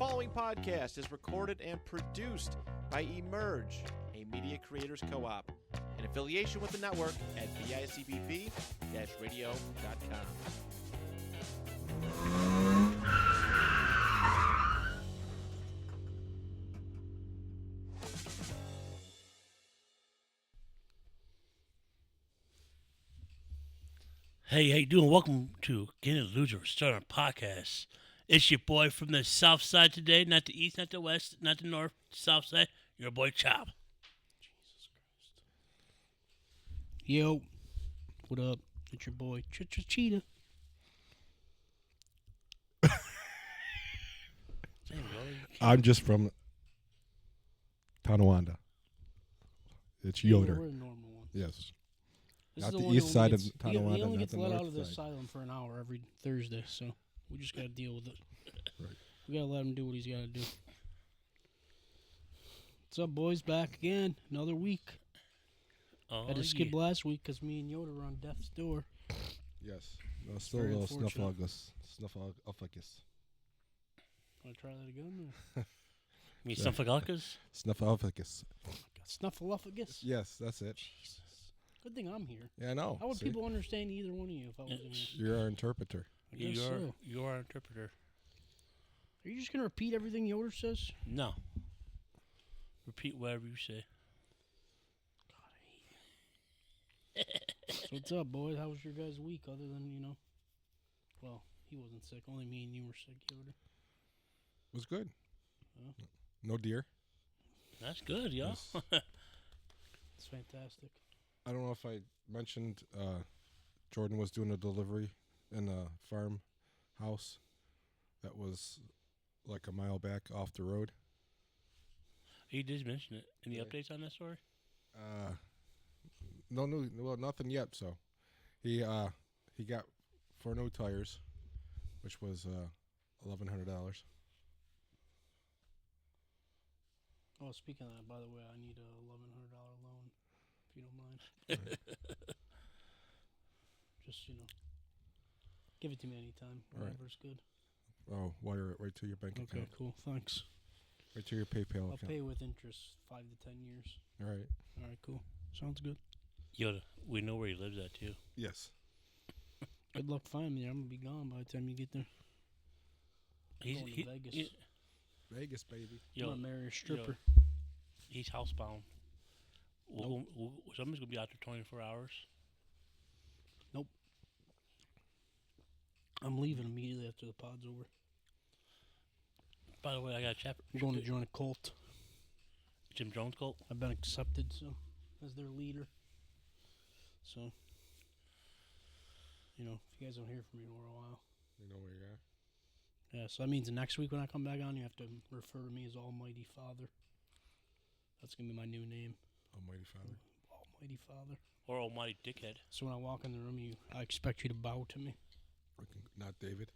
following podcast is recorded and produced by Emerge, a media creators co-op, in affiliation with the network at bicbp-radio.com. Hey, how you doing? Welcome to GetIn Loser Starting Podcast. It's your boy from the south side today, not the east, not the west, not the north, south side. Your boy Chop. Jesus Christ. Yo, what up? It's your boy Cheetah. I'm just from Tonawanda. It's Yoder. We're a normal one. Yes. This Not is the one east who side gets, of Tonawanda, He only not gets the let out north of the side. asylum for an hour every Thursday, so we just got to deal with it. Right. We got to let him do what he's got to do. What's up, boys? Back again. Another week. Had to skip last week because me and Yoda were on death's door. Yes. No, still a very little unfortunate. snuffleupagus. Want to try that again? Or? You mean Snuffleupagus? Snuffleupagus. Snuffleupagus? Yes, that's it. Jesus. Good thing I'm here. Yeah, I know. How would See? people understand either one of you if I wasn't here? You're our interpreter. I guess so. You are an interpreter. Are you just going to repeat everything Yoda says? No. Repeat whatever you say. So what's up, boys? How was your guys' week other than, well, he wasn't sick. Only me and you were sick, Yoda. It was good. Yeah. No deer. That's good, yo. Yes. It's fantastic. I don't know if I mentioned Jordan was doing a delivery in a farmhouse that was like a mile back off the road. He did mention it. Any Yeah. updates on that story? Nothing yet. So he got 4 new tires, which was $1,100. Oh, speaking of that, by the way, I need a $1,100 loan, if you don't mind. Just, give it to me anytime. Right. Whatever's good. Oh, wire it right to your bank Okay, account. cool. Thanks. Right to your PayPal I'll account. pay with interest 5 to 10 years. All right. All right, cool. Sounds good. Yoda, we know where he lives at, too. Yes. Good luck finding me. I'm going to be gone by the time you get there. He's Going to Vegas. Vegas, baby. I'm going to marry a stripper. He's housebound. Somebody's going to be out there 24 hours. Nope. I'm leaving immediately after the pod's over. By the way, I got a chapter. I'm going to join a cult. Jim Jones cult? I've been accepted, as their leader. So, if you guys don't hear from me for a while. You know where you're at? Yeah, so that means next week when I come back on, you have to refer to me as Almighty Father. That's going to be my new name. Almighty Father. Almighty Father. Or Almighty Dickhead. So when I walk in the room, I expect you to bow to me. Not David.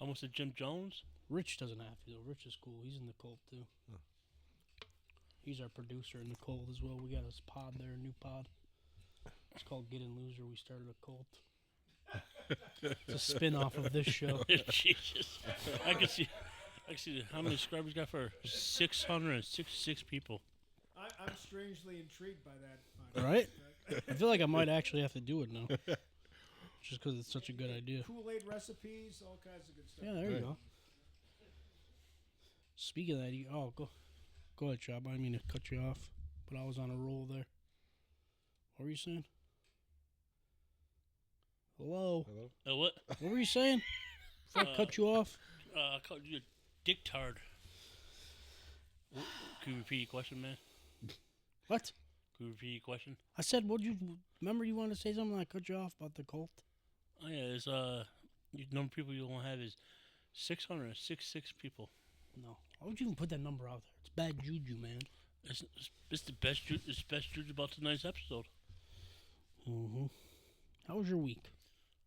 Almost said Jim Jones? Rich doesn't have to, though. Rich is cool. He's in the cult, too. Huh. He's our producer in the cult as well. We got this pod there, a new pod. It's called GetIn Loser. We started a cult. It's a spin-off of this show. Jesus. I can see how many subscribers you got for 666 people. I'm strangely intrigued by that. Right? I feel like I might actually have to do it now. Just because it's such a good idea. Kool-Aid recipes, all kinds of good stuff. Yeah, there you go. Speaking of that, go ahead, Chop. I didn't mean to cut you off, but I was on a roll there. What were you saying? Hello? What? What were you saying? Before I cut you off? I called you a dicktard. Can you repeat your question, man? What? Can you repeat your question? I said, remember you wanted to say something? I cut you off about the cult? Oh, yeah, there's, the number of people you want to have is 666 people. No. Why would you even put that number out there? It's bad juju, man. It's the best juju about tonight's episode. Mm-hmm. How was your week?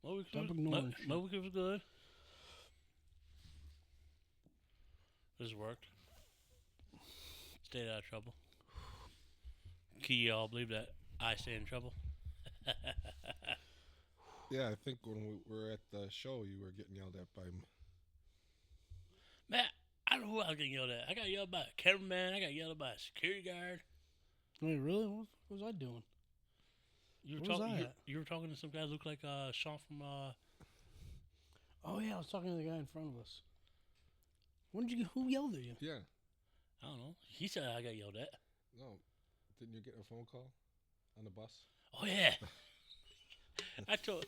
My week Stop was ignoring shit. my week was good. Just worked. Stayed out of trouble. Can you all believe that I stay in trouble? Yeah, I think when we were at the show, you were getting yelled at by Man, I don't know who I was getting yelled at. I got yelled by a cameraman. I got yelled by a security guard. Wait, really? What was I doing? You were Where was talking. I You, at? you were talking to some guy who looked like Sean from. Oh yeah, I was talking to the guy in front of us. Who yelled at you? Yeah. I don't know. He said I got yelled at. No. Didn't you get a phone call on the bus? Oh yeah. I told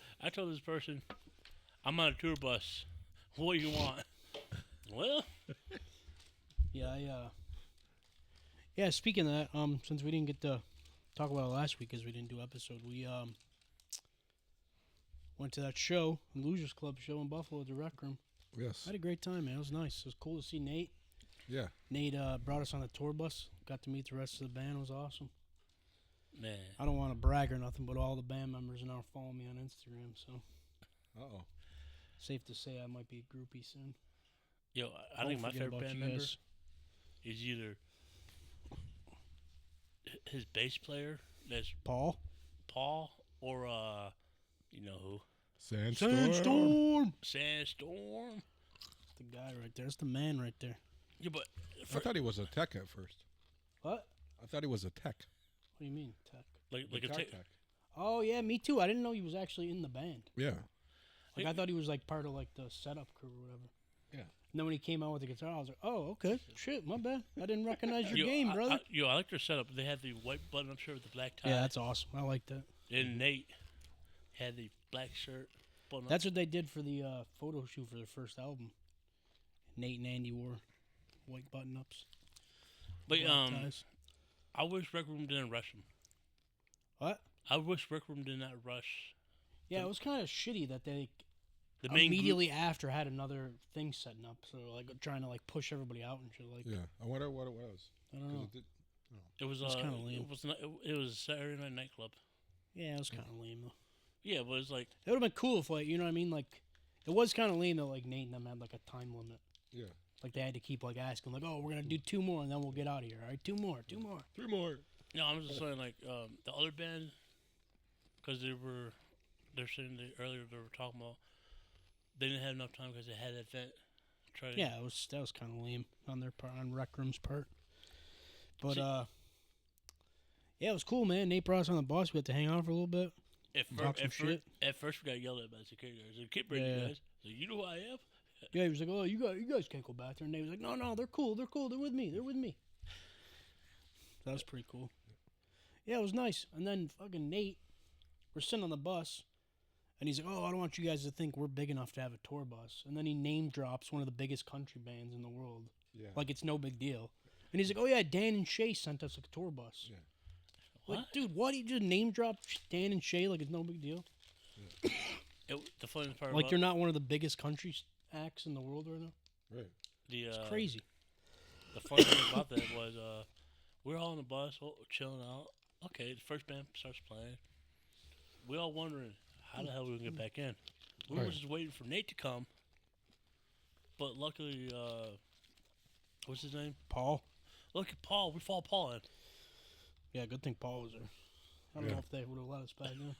this person, I'm on a tour bus. What do you want? Well, Yeah, yeah. Speaking of that, since we didn't get to talk about it last week because we didn't do episode, we went to that show, the Losers Club show in Buffalo at the Rec Room. Yes. I had a great time, man. It was nice. It was cool to see Nate. Yeah. Nate brought us on the tour bus. Got to meet the rest of the band. It was awesome. man. I don't want to brag or nothing, but all the band members now follow me on Instagram, so Uh-oh. safe to say I might be a groupie soon. Yo, I think my Don't forget favorite about band you member guys. is either his bass player, that's Paul? Paul, or you know who, Sandstorm! Sandstorm. The guy right there. That's the man right there. Yeah, but I thought he was a tech at first. What? I thought he was a tech. What do you mean, tech? like a Guitar tech. tech. Oh, yeah, me too. I didn't know he was actually in the band. Yeah. Like, I thought he was, like, part of, like, the setup crew or whatever. Yeah. And then when he came out with the guitar, I was like, oh, okay. Shit, my bad. I didn't recognize your game, brother. I like their setup. They had the white button-up shirt with the black tie. Yeah, that's awesome. I like that. And Nate had the black shirt. Button-up. That's what they did for the photo shoot for their first album. Nate and Andy wore white button-ups. But black ties. I wish Rec Room didn't rush him. What? I wish Rec Room did not rush. Yeah, it was kind of shitty that they The main group- immediately after had another thing setting up. So, like, trying to, like, push everybody out and shit. Like, Yeah. I wonder what it was. I don't 'Cause know. it did, It was It's kinda lame. It was not, it was a Saturday night nightclub. Yeah, it was kind of lame, though. Yeah, but it's like It would have been cool if, like, you know what I mean? Like, it was kind of lame that, like, Nate and them had, like, a time limit. yeah. Like, they had to keep, like, asking, like, oh, we're going to do 2 more and then we'll get out of here. All right, 2 more, 2 more. 3 more. no, I'm just saying like the other band because they're saying earlier they were talking about they didn't have enough time because they had that event. Yeah, that was kind of lame on their part, on Rec Room's part. But, See- yeah, it was cool, man. Nate brought us on the bus. We had to hang out for a little bit. Talk some shit. At first we got yelled at by the security guards. Like, keep bringing Yeah. guys. So you know who I am? Yeah, he was like, oh, you guys can't go back there. And Nate was like, no, they're cool. They're with me. That was pretty cool. Yeah, it was nice. And then fucking Nate, we're sitting on the bus, and he's like, oh, I don't want you guys to think we're big enough to have a tour bus. And then he name drops one of the biggest country bands in the world. Yeah. Like it's no big deal. And he's like, oh, yeah, Dan and Shay sent us a tour bus. Yeah. Like, What? dude, what? He just name dropped Dan and Shay like it's no big deal? The funny part Like about you're not one of the biggest country acts in the world right now? Right. the Crazy. The funny thing about that was we're all on the bus, chilling out. Okay, the first band starts playing. We all wondering how the hell we gonna get back in. We were Right. just waiting for Nate to come, but luckily, what's his name? Paul? Look at Paul. We follow Paul in. Yeah, good thing Paul was there. I don't Yeah. know if they would have let us back in.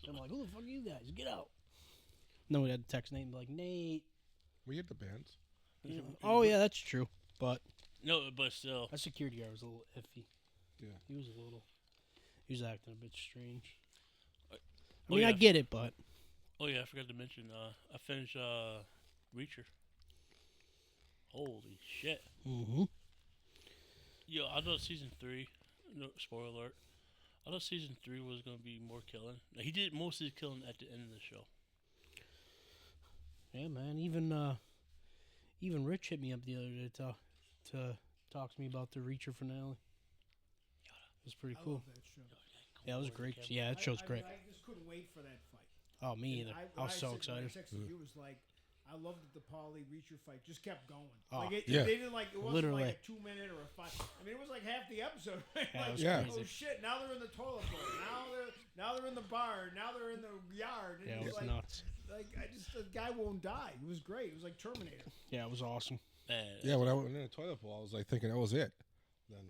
I'm like, who the fuck are you guys? Get out. And then we had to text Nate and be like, Nate. We had the bands. You know, oh, yeah, that's true. But No, but still, that security guard was a little iffy. Yeah. He was acting a bit strange. I Oh, mean, yeah. I get it, but oh yeah, I forgot to mention. I finished Reacher. Holy shit! Yo, I thought season 3. No spoiler alert. I thought season 3 was gonna be more killing. He did most of his killing at the end of the show. yeah, man. Even Rich hit me up the other day to talk to me about the Reacher finale. It was pretty I cool. love that show. Yeah, it was great. Yeah, that show's great. I just couldn't wait for that fight. Oh, me And either. I was so excited. When I texted you, was like, I loved that the Paulie Reacher fight just kept going. Oh, like yeah. They didn't like it wasn't Literally. like a 2-minute or a 5. I mean, it was like half the episode. Yeah, it like, was Yeah. crazy. oh shit! Now they're in the toilet bowl. Now they're in the barn. Now they're in the yard. And Yeah, it was like, nuts. Like the guy won't die. It was great. It was like Terminator. Yeah, it was awesome. Man, Yeah, when I went in the toilet bowl, I was like thinking that was it. Then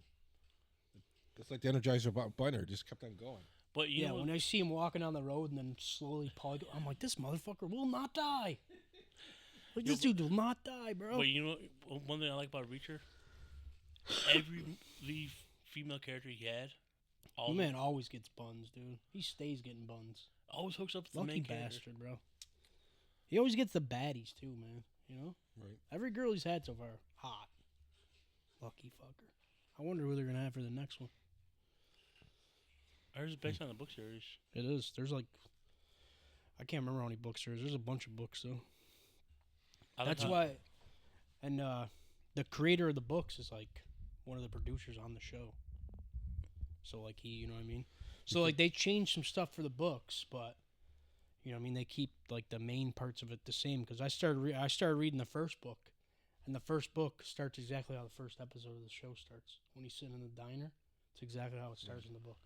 it's like the Energizer Bunny just kept on going. but you Yeah, know, when I see him walking down the road and then slowly I'm like, this motherfucker will not die. Like, this dude will not die, bro. But you know, one thing I like about Reacher, every lead female character he had, all Man always gets buns, dude. He stays getting buns. always hooks up with the Lucky main character. bastard, bro. He always gets the baddies, too, man. You know? Right. Every girl he's had so far, hot. Lucky fucker. I wonder who they're going to have for the next one. Ours is based on the book series. It is. There's like, I can't remember how many books there is. There's a bunch of books, though. That's why, and the creator of the books is like one of the producers on the show. So like you know what I mean? So like they changed some stuff for the books, but you know what I mean, they keep like the main parts of it the same. Because I started reading the first book, and the first book starts exactly how the first episode of the show starts. When he's sitting in the diner, it's exactly how it starts in the book.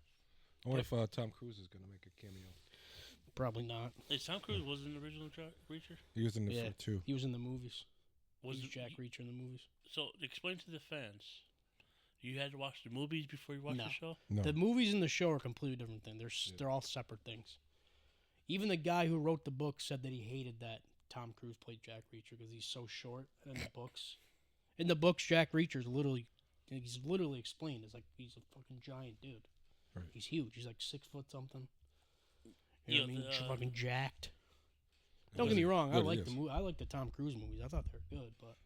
I wonder if Tom Cruise is going to make a cameo. Probably not. Hey, Tom Cruise was in the original Reacher. He was in the Yeah. two. He was in the movies. Was He's Jack Reacher in the movies. So explain to the fans. You had to watch the movies before you watched No. the show. No. The movies and the show are completely different things. They're all separate things. Even the guy who wrote the book said that he hated that Tom Cruise played Jack Reacher because he's so short in the books. In the books, Jack Reacher's he's literally explained as like he's a fucking giant dude. Right. He's huge. He's like 6 foot something. You know what I mean? Fucking jacked. Don't get me wrong. I Yeah, he like is. the movie. I like the Tom Cruise movies. I thought they were good, but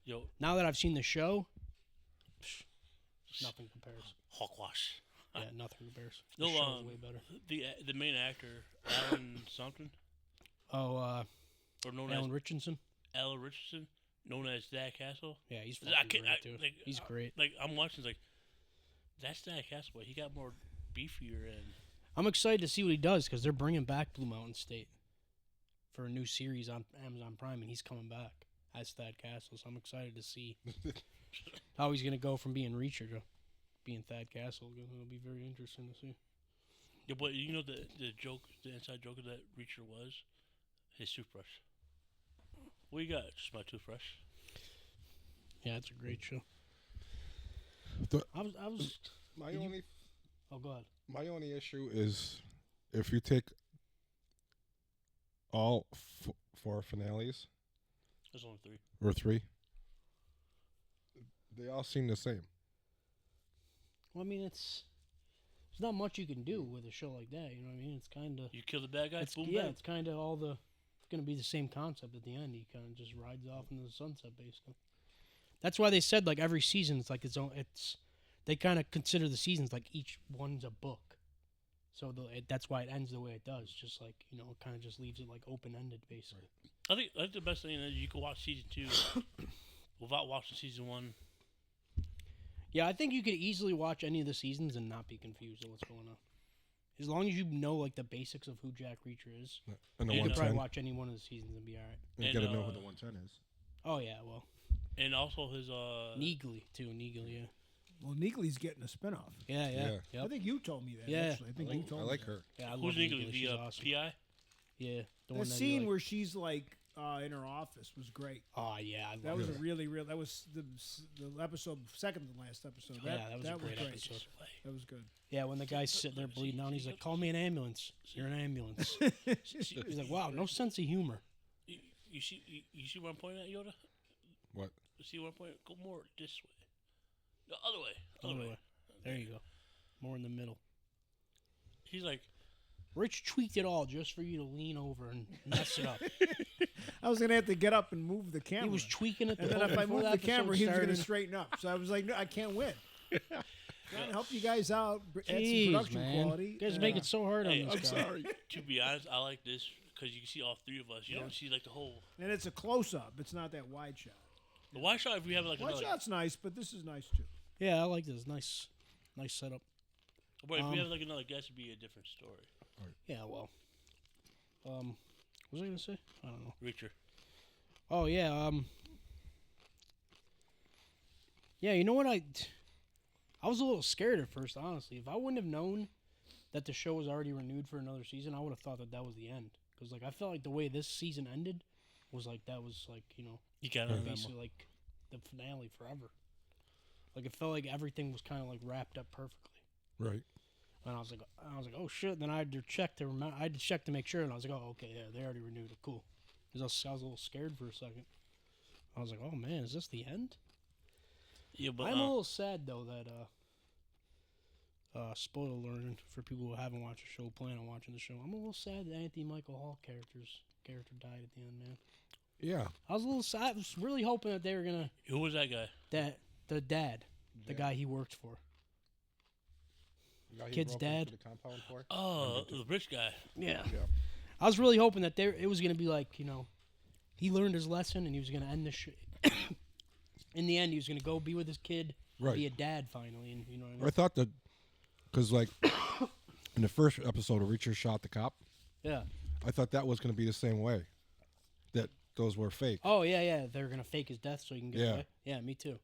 Yo, now that I've seen the show, nothing compares. hogwash. Yeah, nothing compares. The No, show's way better. The main actor, Alan something, Oh, or known Alan as Richardson. Alan Richardson, known as Dad Castle. Yeah, he's I fucking can't- great, dude. like, He's great. Like I'm watching, like that's Dad Castle, but he got more beefier and I'm excited to see what he does because they're bringing back Blue Mountain State for a new series on Amazon Prime, and he's coming back as Thad Castle. So I'm excited to see how he's going to go from being Reacher to being Thad Castle. It'll be very interesting to see. yeah. But you know the joke, the inside joke of that Reacher was his toothbrush. What you got? Just my toothbrush. Yeah, it's a great show. The- I was. My Did you- only Oh, go ahead. my only issue is if you take all four finales There's only 3. or 3, they all seem the same. Well, I mean, there's not much you can do with a show like that. You know what I mean? It's kind of. You kill the bad guy, It's, boom, yeah, bam. it's kind of all the. It's going to be the same concept at the end. He kind of just rides off into the sunset, basically. That's why they said like every season it's like its own. They kind of consider the seasons like each one's a book. So that's why it ends the way it does. Just like it kind of just leaves it like open ended, basically. I think the best thing is you can watch season 2 without watching season 1. Yeah, I think you could easily watch any of the seasons and not be confused at what's going on. As long as you know like the basics of who Jack Reacher is, And the you could probably 110, watch any one of the seasons and be all right. you And, got to know who uh, the 110 is. Oh yeah, well, And also his Neagley too. Neagley, yeah. Well, Neagley's getting a spinoff. Yeah. Yeah. Yep. I think you told me that. Yeah. Actually, I think you told I me like that. her. Yeah, I who's love Neagley, Neagley. the She's awesome. PI. Yeah, the That one scene you like. where she's like in her office was great. Oh yeah, I That love was it. a really, real. That was the episode, second to last episode. Yeah, that was a great episode. That was good. Yeah, when the guy's sitting there bleeding out, he's like, "Call me an ambulance. You're an ambulance." He's like, "Wow, no sense of humor." You see where I'm pointing at, Yoda? What? You see where I'm pointing? Go more this way. The other way. Other way. There you go. More in the middle. He's like, Rich tweaked it all just for you to lean over and mess it up. I was gonna have to get up and move the camera. He was tweaking it. and then if I moved the camera, he was gonna straighten up. So I was like, no, I can't win. Trying to help you guys out, add Jeez, some production man. quality. You guys make it so hard on Hey, this I'm guy. Sorry. to be honest, I like this because you can see all 3 of us. You Yeah. don't see like the whole. And it's a close up. It's not that wide shot. The wide shot, if we have like Wide another. shot's nice, but this is nice too. Yeah, I like this. Nice setup. But if we Um, have like another guest, it'd be a different story. Yeah, well. What was I gonna say? I don't know. Reacher. Oh yeah, yeah. You know what? I was a little scared at first, honestly. If I wouldn't have known that the show was already renewed for another season, I would have thought that was the end. Because like I felt like the way this season ended was like that was like You got to basically like the finale forever. Like it felt like everything was kind of like wrapped up perfectly. Right. And I was like, oh shit. Then I had to check to make sure, and I was like, oh okay, yeah, they already renewed it. Cool. 'Cause I was a little scared for a second. I was like, oh man, is this the end? Yeah, but I'm a little sad though that spoiler alert for people who haven't watched the show, plan on watching the show. I'm a little sad that Anthony Michael Hall character died at the end, man. Yeah. I was a little sad. I was really hoping that they were gonna who was that guy? the dad, the guy he worked for. Kid's dad. The compound for? Oh, the rich guy. Yeah. Yeah. I was really hoping that it was gonna be like, you know, he learned his lesson and he was gonna end the shit. In the end, he was gonna go be with his kid, Right. be a dad finally, and you know what I mean? I thought that, because like in the first episode, Reacher shot the cop. Yeah. I thought that was going to be the same way. That those were fake. Oh yeah. They're gonna fake his death so he can get Yeah. away. Yeah, me too.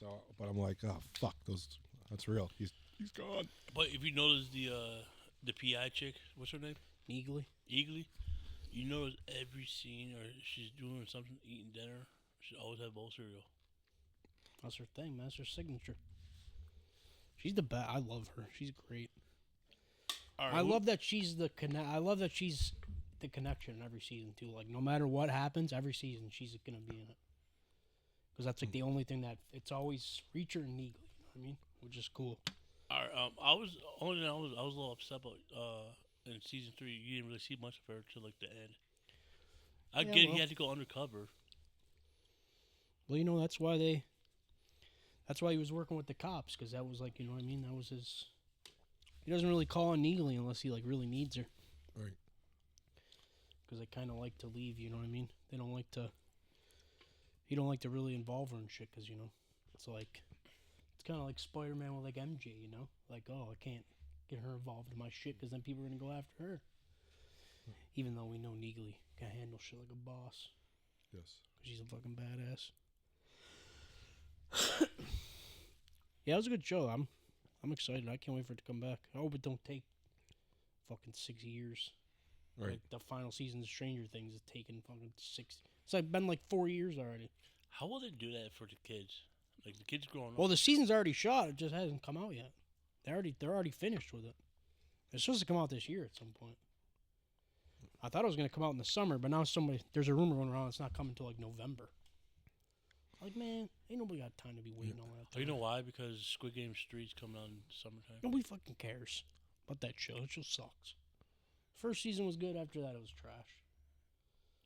So, but I'm like, oh fuck, that's real. He's gone. But if you notice the PI chick, what's her name? Eagly. Eagly. You notice every scene or she's doing something, eating dinner, she always have bowl cereal. That's her thing, man. That's her signature. She's the best. I love her. She's great. All right, I love that she's the I love that she's the connection in every season too. Like no matter what happens, every season she's gonna be in it. Because that's like the only thing that it's always Reacher and Negan. You know what I mean? Which is cool. All right, I was a little upset about in season 3 you didn't really see much of her till like the end. I Yeah, get well. he had to go undercover. Well, you know that's why he was working with the cops because that was like, you know what I mean. That was his. He doesn't really call on Neely unless he like really needs her. Right. Because they kind of like to leave. You know what I mean? They don't like to. He don't like to really involve her in shit because you know, it's like, it's kind of like Spider-Man with like MJ. You know, like oh I can't get her involved in my shit because then people are gonna go after her. Even though we know Neely can handle shit like a boss. Yes. She's a fucking badass. Yeah, it was a good show. I'm excited. I can't wait for it to come back. I hope it don't take fucking 6 years. Right. Like the final season of Stranger Things is taking fucking 6. It's like been like 4 years already. How will they do that for the kids? Like the kids growing Well, up. the season's already shot. It just hasn't come out yet. They're already finished with it. It's supposed to come out this year at some point. I thought it was gonna come out in the summer, but now there's a rumor going around it's not coming until like November. Like, man, ain't nobody got time to be waiting all that Oh, time. you know why? Because Squid Game Street's coming out in summertime. Nobody fucking cares about that show. It just sucks. First season was good. After that, it was trash.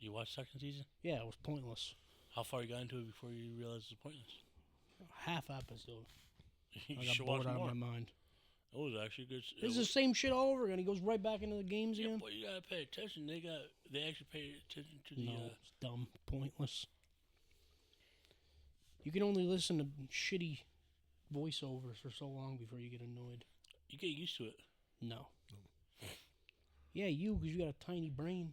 You watched second season? Yeah, it was pointless. How far you got into it before you realized it was pointless? Half episode. You I got should bored watch out more. of my mind. It was actually good. It's the same shit all over again. He goes right back into the games Yeah, again. but you gotta pay attention. They actually pay attention to the. No, it's dumb. Pointless. You can only listen to shitty voiceovers for so long before you get annoyed. You get used to it. No. Yeah, because you got a tiny brain.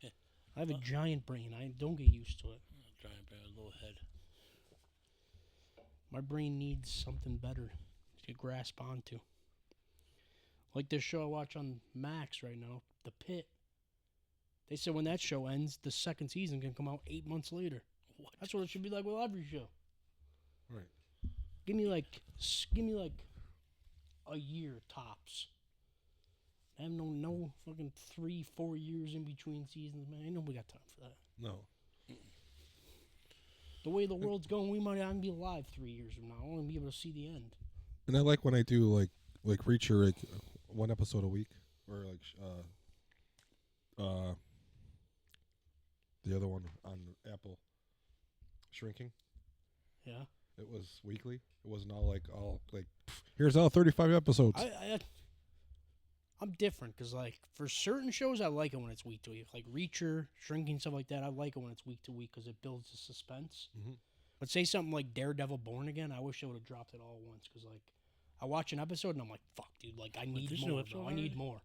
Yeah. I have a giant brain. I don't get used to it. Giant bear, little head. My brain needs something better to grasp onto. Like this show I watch on Max right now, The Pit. They said when that show ends, the second season can come out 8 months later. What? That's what it should be like with every show. Right. Give me like a year tops. I have no fucking 3-4 years in between seasons, man. Ain't nobody got time for that. No. The way the world's going, we might not even be alive 3 years from now. I won't be able to see the end. And I like when I do like Reacher, like one episode a week, or like the other one on Apple, Shrinking. Yeah. It was weekly. It wasn't all like here's all 35 episodes. I'm different because, like, for certain shows, I like it when it's week to week. Like Reacher, Shrinking, stuff like that. I like it when it's week to week because it builds the suspense. Mhm. But say something like Daredevil Born Again, I wish I would have dropped it all at once because, like, I watch an episode and I'm like, fuck, dude, like, I need there's more, no episode bro. I need already? more.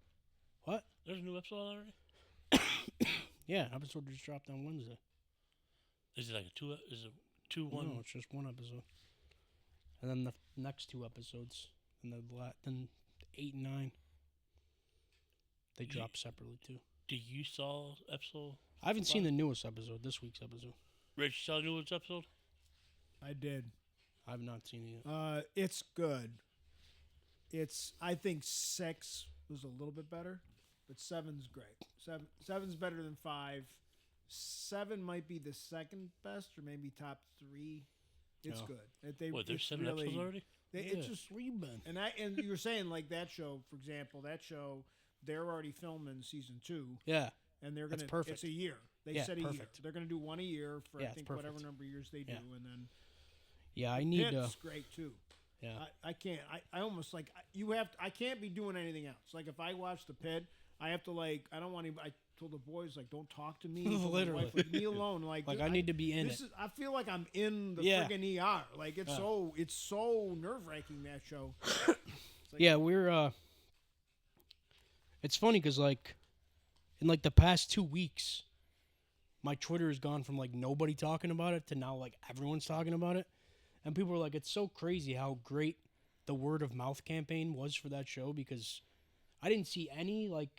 What? There's a new episode already. Yeah, an episode just dropped on Wednesday. Is it like a two? Is it 2-1? No, it's just one episode. And then the next 2 episodes, and then 8 and 9, they drop separately too. Do you saw episode? I haven't seen the newest episode, this week's episode. Rich, you saw the newest episode? I did. I have not seen it yet. It's good. I think 6 was a little bit better, but 7's great. Seven's better than 5. 7 might be the second best, or maybe top 3. It's Yeah. good. There's 7 episodes already? It's just where you been? and you were saying like that show, for example, they're already filming season 2. Yeah. And they're That's gonna. perfect. It's a year. They Yeah, said a year. perfect. They're gonna do one a year for I Yeah, it's think perfect. whatever number of years they do, Yeah. and then Yeah, I need Pitt's great too. Yeah. I can't. I almost like you have. I can't be doing anything else. Like if I watch the Pit, I have to like. I don't want to. I told the boys like, don't talk to me. Told my Literally. wife, leave me alone. Like I need to be in this it. is. I feel like I'm in the Yeah. friggin' ER. Like it's so nerve wracking, that show. Like, Yeah, we're it's funny because like in like the past 2 weeks, my Twitter has gone from like nobody talking about it to now like everyone's talking about it, and people are like, it's so crazy how great the word of mouth campaign was for that show, because I didn't see any like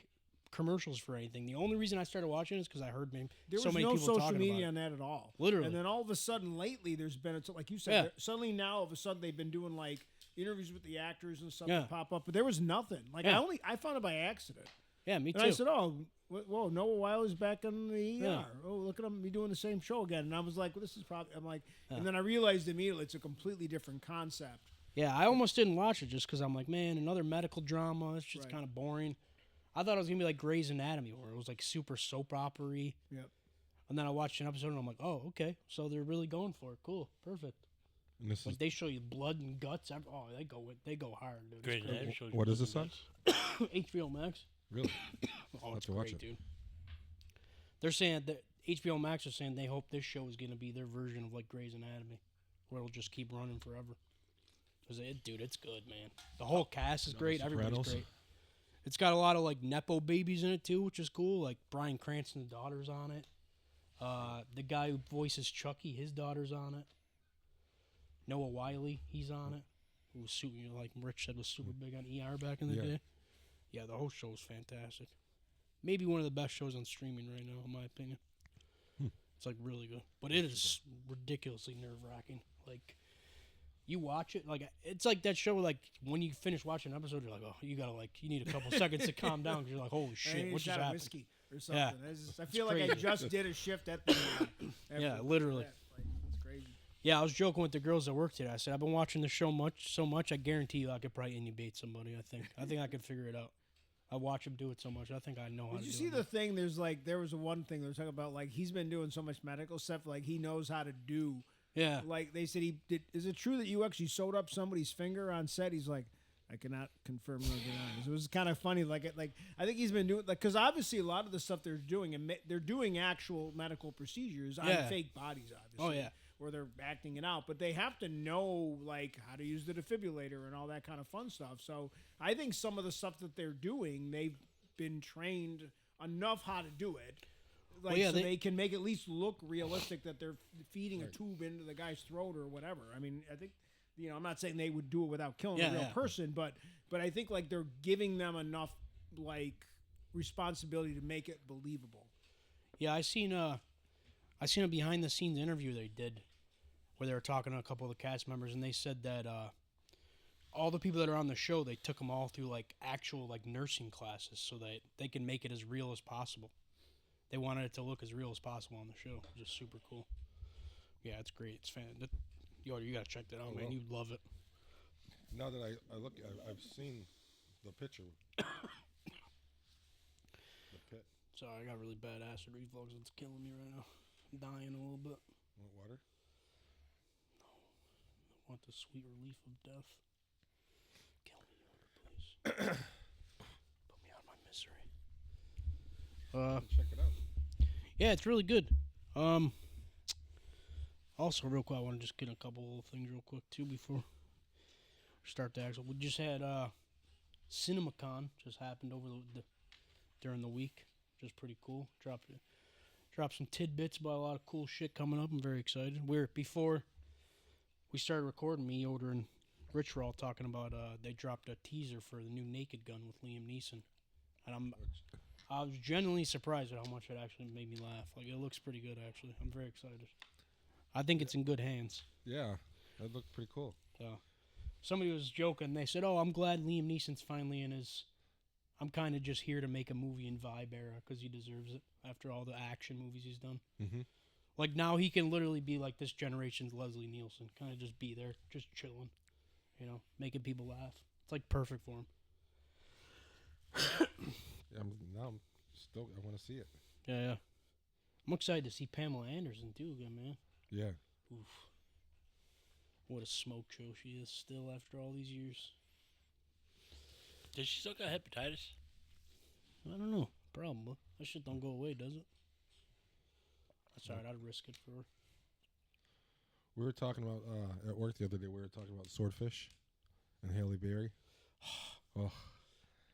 commercials for anything. The only reason I started watching is because I heard there so was many no people social talking media about on that at all. Literally. And then all of a sudden, lately, there's been, it's like you said, Yeah. suddenly now, all of a sudden, they've been doing like interviews with the actors and stuff Yeah. that pop up, but there was nothing. Like Yeah. I found it by accident. it. Yeah, me And too. I said, "Oh, whoa, Noah Wiley's back in the ER. Yeah. Oh, look at him be doing the same show again." And I was like, "Well, this is probably." I'm like, Yeah. and then I realized immediately it's a completely different concept. Yeah, I almost didn't watch it just because I'm like, man, another medical drama. It's just Right. kind of boring. I thought it was gonna be like Grey's Anatomy, where it was like super soap opera-y. Yep. And then I watched an episode and I'm like, oh, okay, so they're really going for it. Cool, perfect. And this Like is they show you blood and guts. Oh, they go hard, dude. It's Great. crazy. what is this on? HBO Max. Really? Oh, Have it's to watch great, it. dude. They're saying that HBO Max is saying they hope this show is gonna be their version of like Grey's Anatomy, where it'll just keep running forever. Cause dude, it's good, man. The whole cast is great. Everybody's Sopranos. great. It's got a lot of like nepo babies in it too, which is cool. Like Bryan Cranston's daughter's on it. The guy who voices Chucky, his daughter's on it. Noah Wiley, he's on it. Who was super, like Rich said, was super big on ER back in the Yeah. day. Yeah, the whole show is fantastic. Maybe one of the best shows on streaming right now, in my opinion. It's like really good, but it is ridiculously nerve-wracking. Like you watch it, like it's like that show. Like when you finish watching an episode, you're like, oh, you need a couple seconds to calm down because you're like, holy I shit, need what a just shot of happened? whiskey or something. Yeah. I feel like I crazy. just did a shift at the. Yeah, literally. Like, it's crazy. Yeah, I was joking with the girls at work today. I said, I've been watching the show so much, I guarantee you I could probably intubate somebody, I think I could figure it out. I watch him do it so much. I think I know how to Did you do see it. the thing? There was one thing they were talking about. Like he's been doing so much medical stuff. Like he knows how to do. Yeah. Like they said he did. Is it true that you actually sewed up somebody's finger on set? He's like, I cannot confirm nor deny. It was kind of funny. Like I think he's been doing because obviously a lot of the stuff they're doing and they're doing actual medical procedures on Yeah. fake bodies, obviously. Oh, yeah. Or they're acting it out, but they have to know like how to use the defibrillator and all that kind of fun stuff. So I think some of the stuff that they're doing, they've been trained enough how to do it, like yeah, so they- they can make it at least look realistic that they're feeding a tube into the guy's throat or whatever. I mean, I think I'm not saying they would do it without killing a real person, but I think like they're giving them enough like responsibility to make it believable. Yeah, I seen a behind the scenes interview they did where they were talking to a couple of the cast members, and they said that all the people that are on the show, they took them all through like actual like nursing classes so that they can make it as real as possible. They wanted it to look as real as possible on the show, which is super cool. Yeah, it's great. It's you gotta check that out, man. well. You'd love it. Now that I look, I've seen the picture. The pit. Sorry, I got really bad acid reflux. It's killing me right now. I'm dying a little bit. Want water? I want the sweet relief of death. Kill me, Yoda, please. Put me out of my misery. Check it out. Yeah, it's really good. Also, real quick, I want to just get a couple little things real quick too before we start the actual. We just had CinemaCon just happened during the week, which is pretty cool. Dropped some tidbits about a lot of cool shit coming up. I'm very excited. Before we started recording, me, Yoder, and Rich were all talking about they dropped a teaser for the new Naked Gun with Liam Neeson, and I was genuinely surprised at how much it actually made me laugh. Like it looks pretty good actually. I'm very excited. I think it's in good hands. Yeah, that looked pretty cool. So somebody was joking. They said, "Oh, I'm glad Liam Neeson's finally in his I'm kind of just here to make a movie in vibe era because he deserves it after all the action movies he's done. Mm-hmm. Like now he can literally be like this generation's Leslie Nielsen, kind of just be there, just chilling, you know, making people laugh. It's like perfect for him. I want to see it. Yeah. I'm excited to see Pamela Anderson too again, man. Yeah. Oof. What a smoke show she is still after all these years. Does she still got hepatitis? I don't know. Probably. That shit don't go away, does it? That's alright. I'd risk it for her. We were talking about at work the other day. We were talking about Swordfish and Halle Berry. Oh,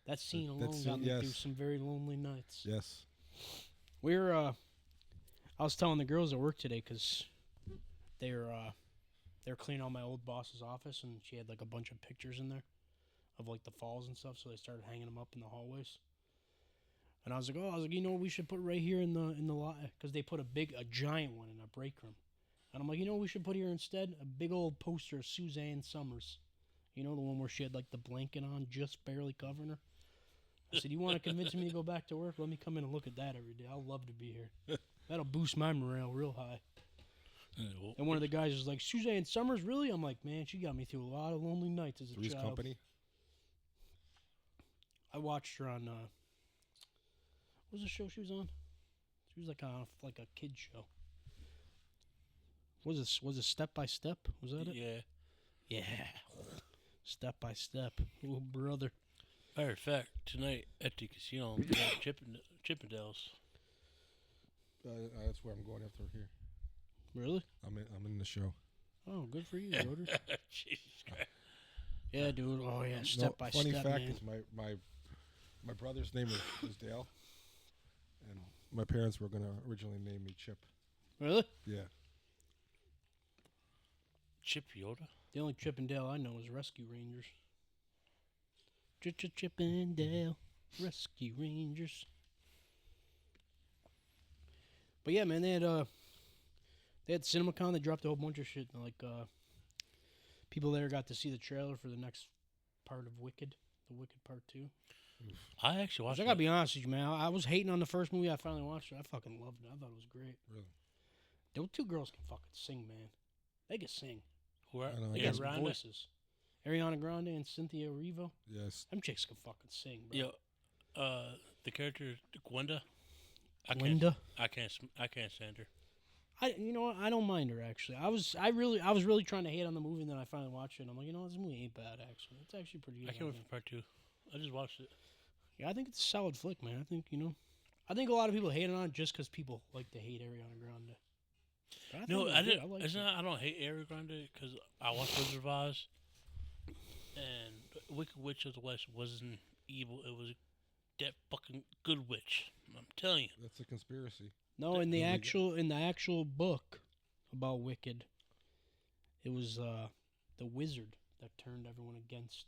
That scene alone got me through some very lonely nights. yes. I was telling the girls at work today because they're cleaning out my old boss's office, and she had like a bunch of pictures in there of like the falls and stuff. So they started hanging them up in the hallways. And I was like, you know what we should put right here in the lot, because they put a giant one in a break room. And I'm like, you know what we should put here instead? A big old poster of Suzanne Summers. You know, the one where she had like the blanket on, just barely covering her. I said, you want to convince me to go back to work? Let me come in and look at that every day. I'll love to be here. That'll boost my morale real high. And one of the guys was like, Suzanne Summers, really? I'm like, man, she got me through a lot of lonely nights as a Three's child. Company. I watched her on, what was the show she was on? She was like a kid show. Was it Step by Step? Was that it? Yeah. Yeah. Step by Step. Little brother. Matter of fact, tonight at the casino, we got Chippendales. That's where I'm going after here. Really? I'm in the show. Oh, good for you, Roder. Jesus Christ. Yeah, dude. Oh, yeah. Step by Funny Step, fact man. is my brother's name is Dale, and my parents were gonna originally name me Chip. Really? Yeah. Chip Yoda? The only Chip and Dale I know is Rescue Rangers. Chip and Dale, Rescue Rangers. But yeah, man, they had CinemaCon. They dropped a whole bunch of shit. Like, people there got to see the trailer for the next part of Wicked, the Wicked Part 2. I actually watched I gotta be honest with you, man. I was hating on the first movie. I finally watched it. I fucking loved it. I thought it was great. Really? Those two girls can fucking sing, man. They can sing. Where? I know, They Yeah, got some voices. Ariana Grande and Cynthia Erivo. Yes. Them chicks can fucking sing, bro. Yo, the character Gwenda. Linda. I can't stand her. You know what? I don't mind her actually. I was really trying to hate on the movie, and then I finally watched it. And I'm like, you know, this movie ain't bad actually. It's actually pretty good. I can't wait for part 2. I just watched it. Yeah, I think it's a solid flick, man. I think a lot of people hate on it just because people like to hate Ariana Grande. But No, I didn't. liked It's it. not. I don't hate Ariana Grande because I watched Wizard of Oz, and Wicked Witch of the West wasn't evil. It was that fucking good witch. I'm telling you. That's a conspiracy. No, in the Really actual book about Wicked, it was the wizard that turned everyone against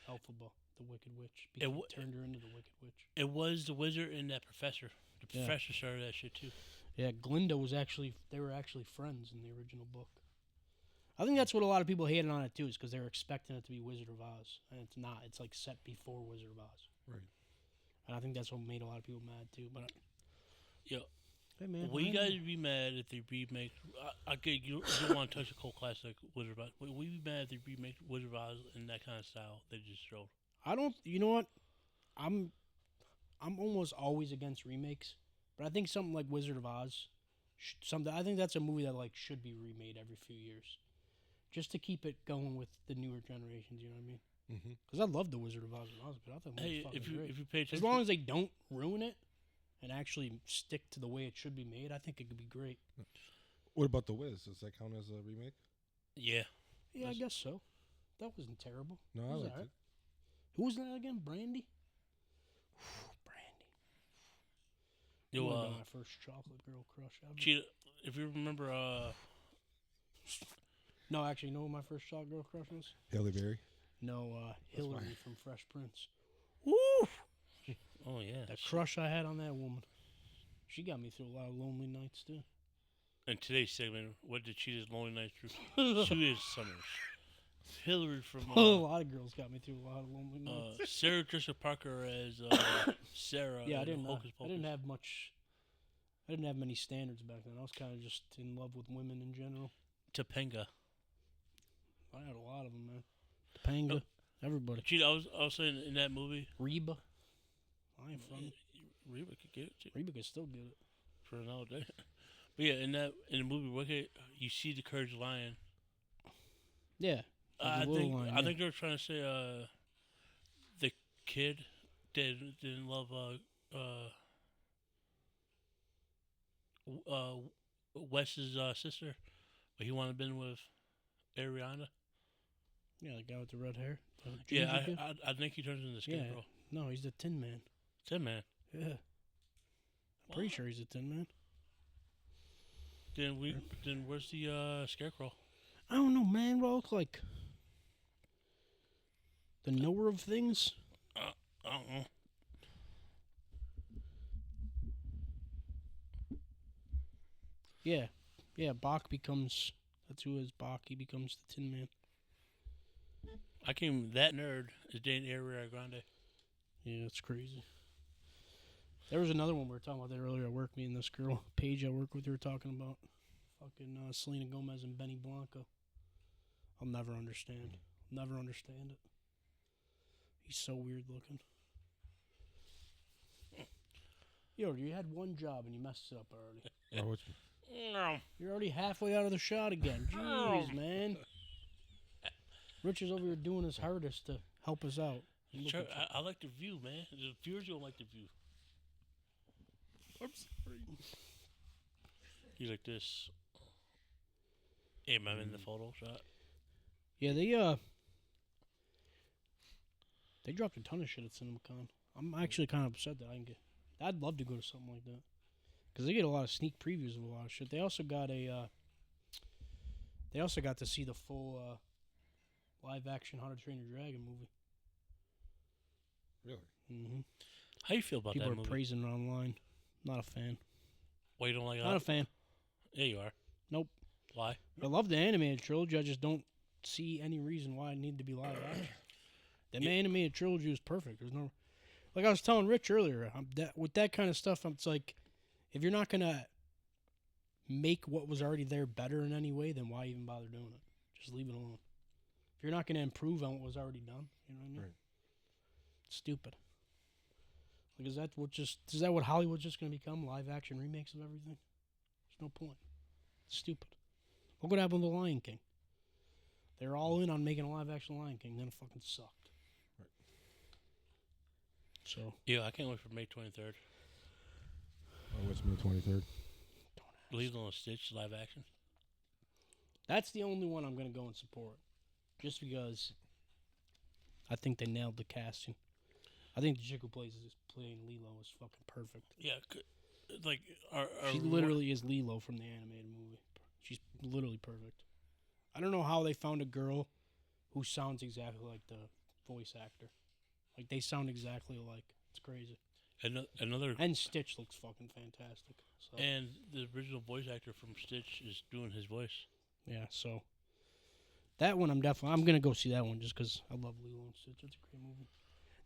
Elphaba, the Wicked Witch. Because he turned her into the Wicked Witch. It was the wizard and that professor. The Yeah. professor started that shit too. Yeah, Glinda they were actually friends in the original book. I think that's what a lot of people hated on it too, is because they were expecting it to be Wizard of Oz, and it's not. It's like set before Wizard of Oz. Right. And I think that's what made a lot of people mad too. But Yo, hey man, will you guys be mad if they remake? I get you don't want to touch a cult classic Wizard of Oz. Will we be mad if they remake Wizard of Oz in that kind of style they just showed? I don't. You know what? I'm almost always against remakes, but I think something like Wizard of Oz, I think that's a movie that like should be remade every few years, just to keep it going with the newer generations. You know what I mean? Mm-hmm. Because I love the Wizard of Oz when I was a kid. I thought it was fucking great. If you pay attention, As long as they don't ruin it and actually stick to the way it should be made, I think it could be great. What about The Wiz? Does that count as a remake? yeah. Yeah, I guess so. That wasn't terrible. No, I Was liked that it. Who was that again? Brandy? Brandy. Yo, Might have been my first chocolate girl crush ever. Cheetah, if you remember, No, actually, you know what my first chocolate girl crush was? Halle Berry. No, Hillary from Fresh Prince. woo! Oh yeah. The crush I had on that woman. She got me through a lot of lonely nights, too. In today's segment, what did Cheetah's lonely nights through? Sue Summers. Hillary from a lot of girls got me through a lot of lonely nights. Sarah Jessica Parker as Sarah. Yeah, I in didn't. Hocus I didn't Pocus. have much. I didn't have many standards back then. I was kind of just in love with women in general. Topanga. I had a lot of them, man. Topanga, everybody. Gee, I was saying in that movie. Reba. I ain't from. Reba could get it too. Reba could still get it. For another day. But yeah, in the movie Wicked, you see the Courage Lion. Yeah. I lion, think they were trying to say the kid didn't love Wes's sister, but he wanted to been with Ariana. Yeah, the guy with the red hair. Yeah, I think he turns into the Scarecrow. No, he's the Tin Man. Tin Man. Yeah. I'm pretty sure he's a Tin Man. Then where's the Scarecrow? I don't know, man. What I look like? The knower of things? I don't know. Yeah. Yeah, Bach becomes... That's who is Bach. He becomes the Tin Man. I came that nerd is dating Ariana Grande. Yeah, it's crazy. There was another one we were talking about there earlier at work. Me and this girl, Paige, I work with, we were talking about fucking Selena Gomez and Benny Blanco. I'll never understand. Never understand it. He's so weird looking. Yo, you had one job and you messed it up already. No. You're already halfway out of the shot again. Jeez, man. Rich is over here doing his hardest to help us out. Sure, I like the view, man. The viewers don't like the view. I'm sorry. He's like this. Hey, am I in the photo shot? Yeah, they dropped a ton of shit at CinemaCon. I'm actually kind of upset that I can get. I'd love to go to something like that because they get a lot of sneak previews of a lot of shit. They also got a. They also got to see the full live action How to Train Your Dragon movie. Really? Mm-hmm. How you feel about People that are movie? praising it online. Not a fan. Why you don't like it? Not a fan. Yeah, you are. Nope. Why? I love the animated trilogy. I just don't see any reason why it need to be live action. The animated trilogy is perfect. There's no, like I was telling Rich earlier, with that kind of stuff, it's like, if you're not gonna make what was already there better in any way, then why even bother doing it? Just leave it alone. If you're not gonna improve on what was already done, you know what I mean? Right. It's stupid. Like, is that what Hollywood's just gonna become? Live action remakes of everything? There's no point. It's stupid. Look what happened with The Lion King. They're all in on making a live action Lion King, then it fucking sucked. Right. So Yeah, I can't wait for May 23rd. Oh, what's May 23rd? Lilo and Stitch live action. that's the only one I'm gonna go and support, just because I think they nailed the casting. I think the chick who plays playing Lilo is fucking perfect. Yeah, like She literally is Lilo from the animated movie. She's literally perfect. I don't know how they found a girl who sounds exactly like the voice actor. Like, they sound exactly alike. It's crazy. another. And Stitch looks fucking fantastic. So And the original voice actor from Stitch is doing his voice. yeah, so that one I'm gonna go see that one just because I love Lilo and Stitch. It's a great movie.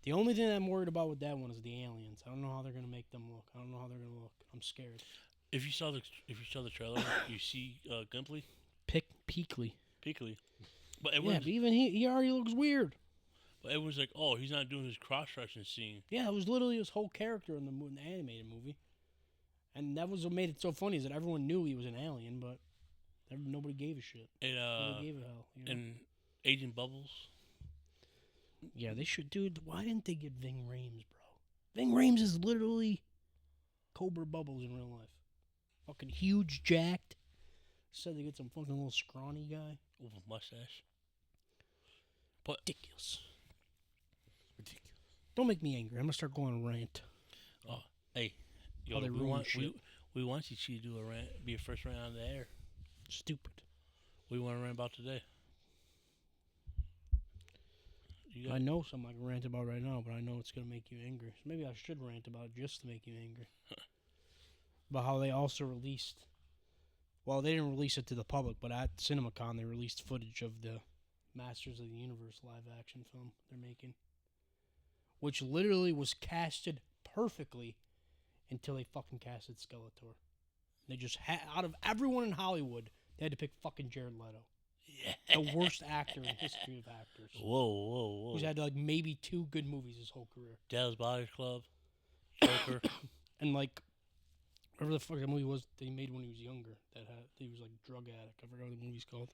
The only thing I'm worried about with that one is the aliens. I don't know how they're gonna make them look. I don't know how they're gonna look. I'm scared. If you saw the trailer, you see Gimli, Peakley. but Yeah, everyone's, but even he already looks weird. but everyone's like, oh, he's not doing his cross-dressing scene. Yeah, it was literally his whole character in the animated movie. And that was what made it so funny, is that everyone knew he was an alien, but nobody gave a shit. And Nobody gave a hell. You know? and Agent Bubbles. Yeah, they should, dude. Why didn't they get Ving Rhames, bro? Ving Rhames is literally Cobra Bubbles in real life. Fucking huge, jacked. Said they get some fucking little scrawny guy. With a mustache. But Ridiculous. Don't make me angry. I'm gonna start going on a rant. hey, How they ruin shit. we want you to do a rant, be a first rant on the air. Stupid. What do you want to rant about today? I know something I can rant about right now, but I know it's gonna make you angry. So maybe I should rant about it just to make you angry. About how they also released. Well, they didn't release it to the public, but at CinemaCon they released footage of the Masters of the Universe live action film they're making, which literally was casted perfectly until they fucking casted Skeletor. They just out of everyone in Hollywood, they had to pick fucking Jared Leto. Yeah. The worst actor in history of actors. Whoa. Who's had like maybe 2 good movies his whole career. Dallas Buyers Club, Joker. And like, whatever the fuck that movie was they made when he was younger. He was like a drug addict. I forgot what the movie's called.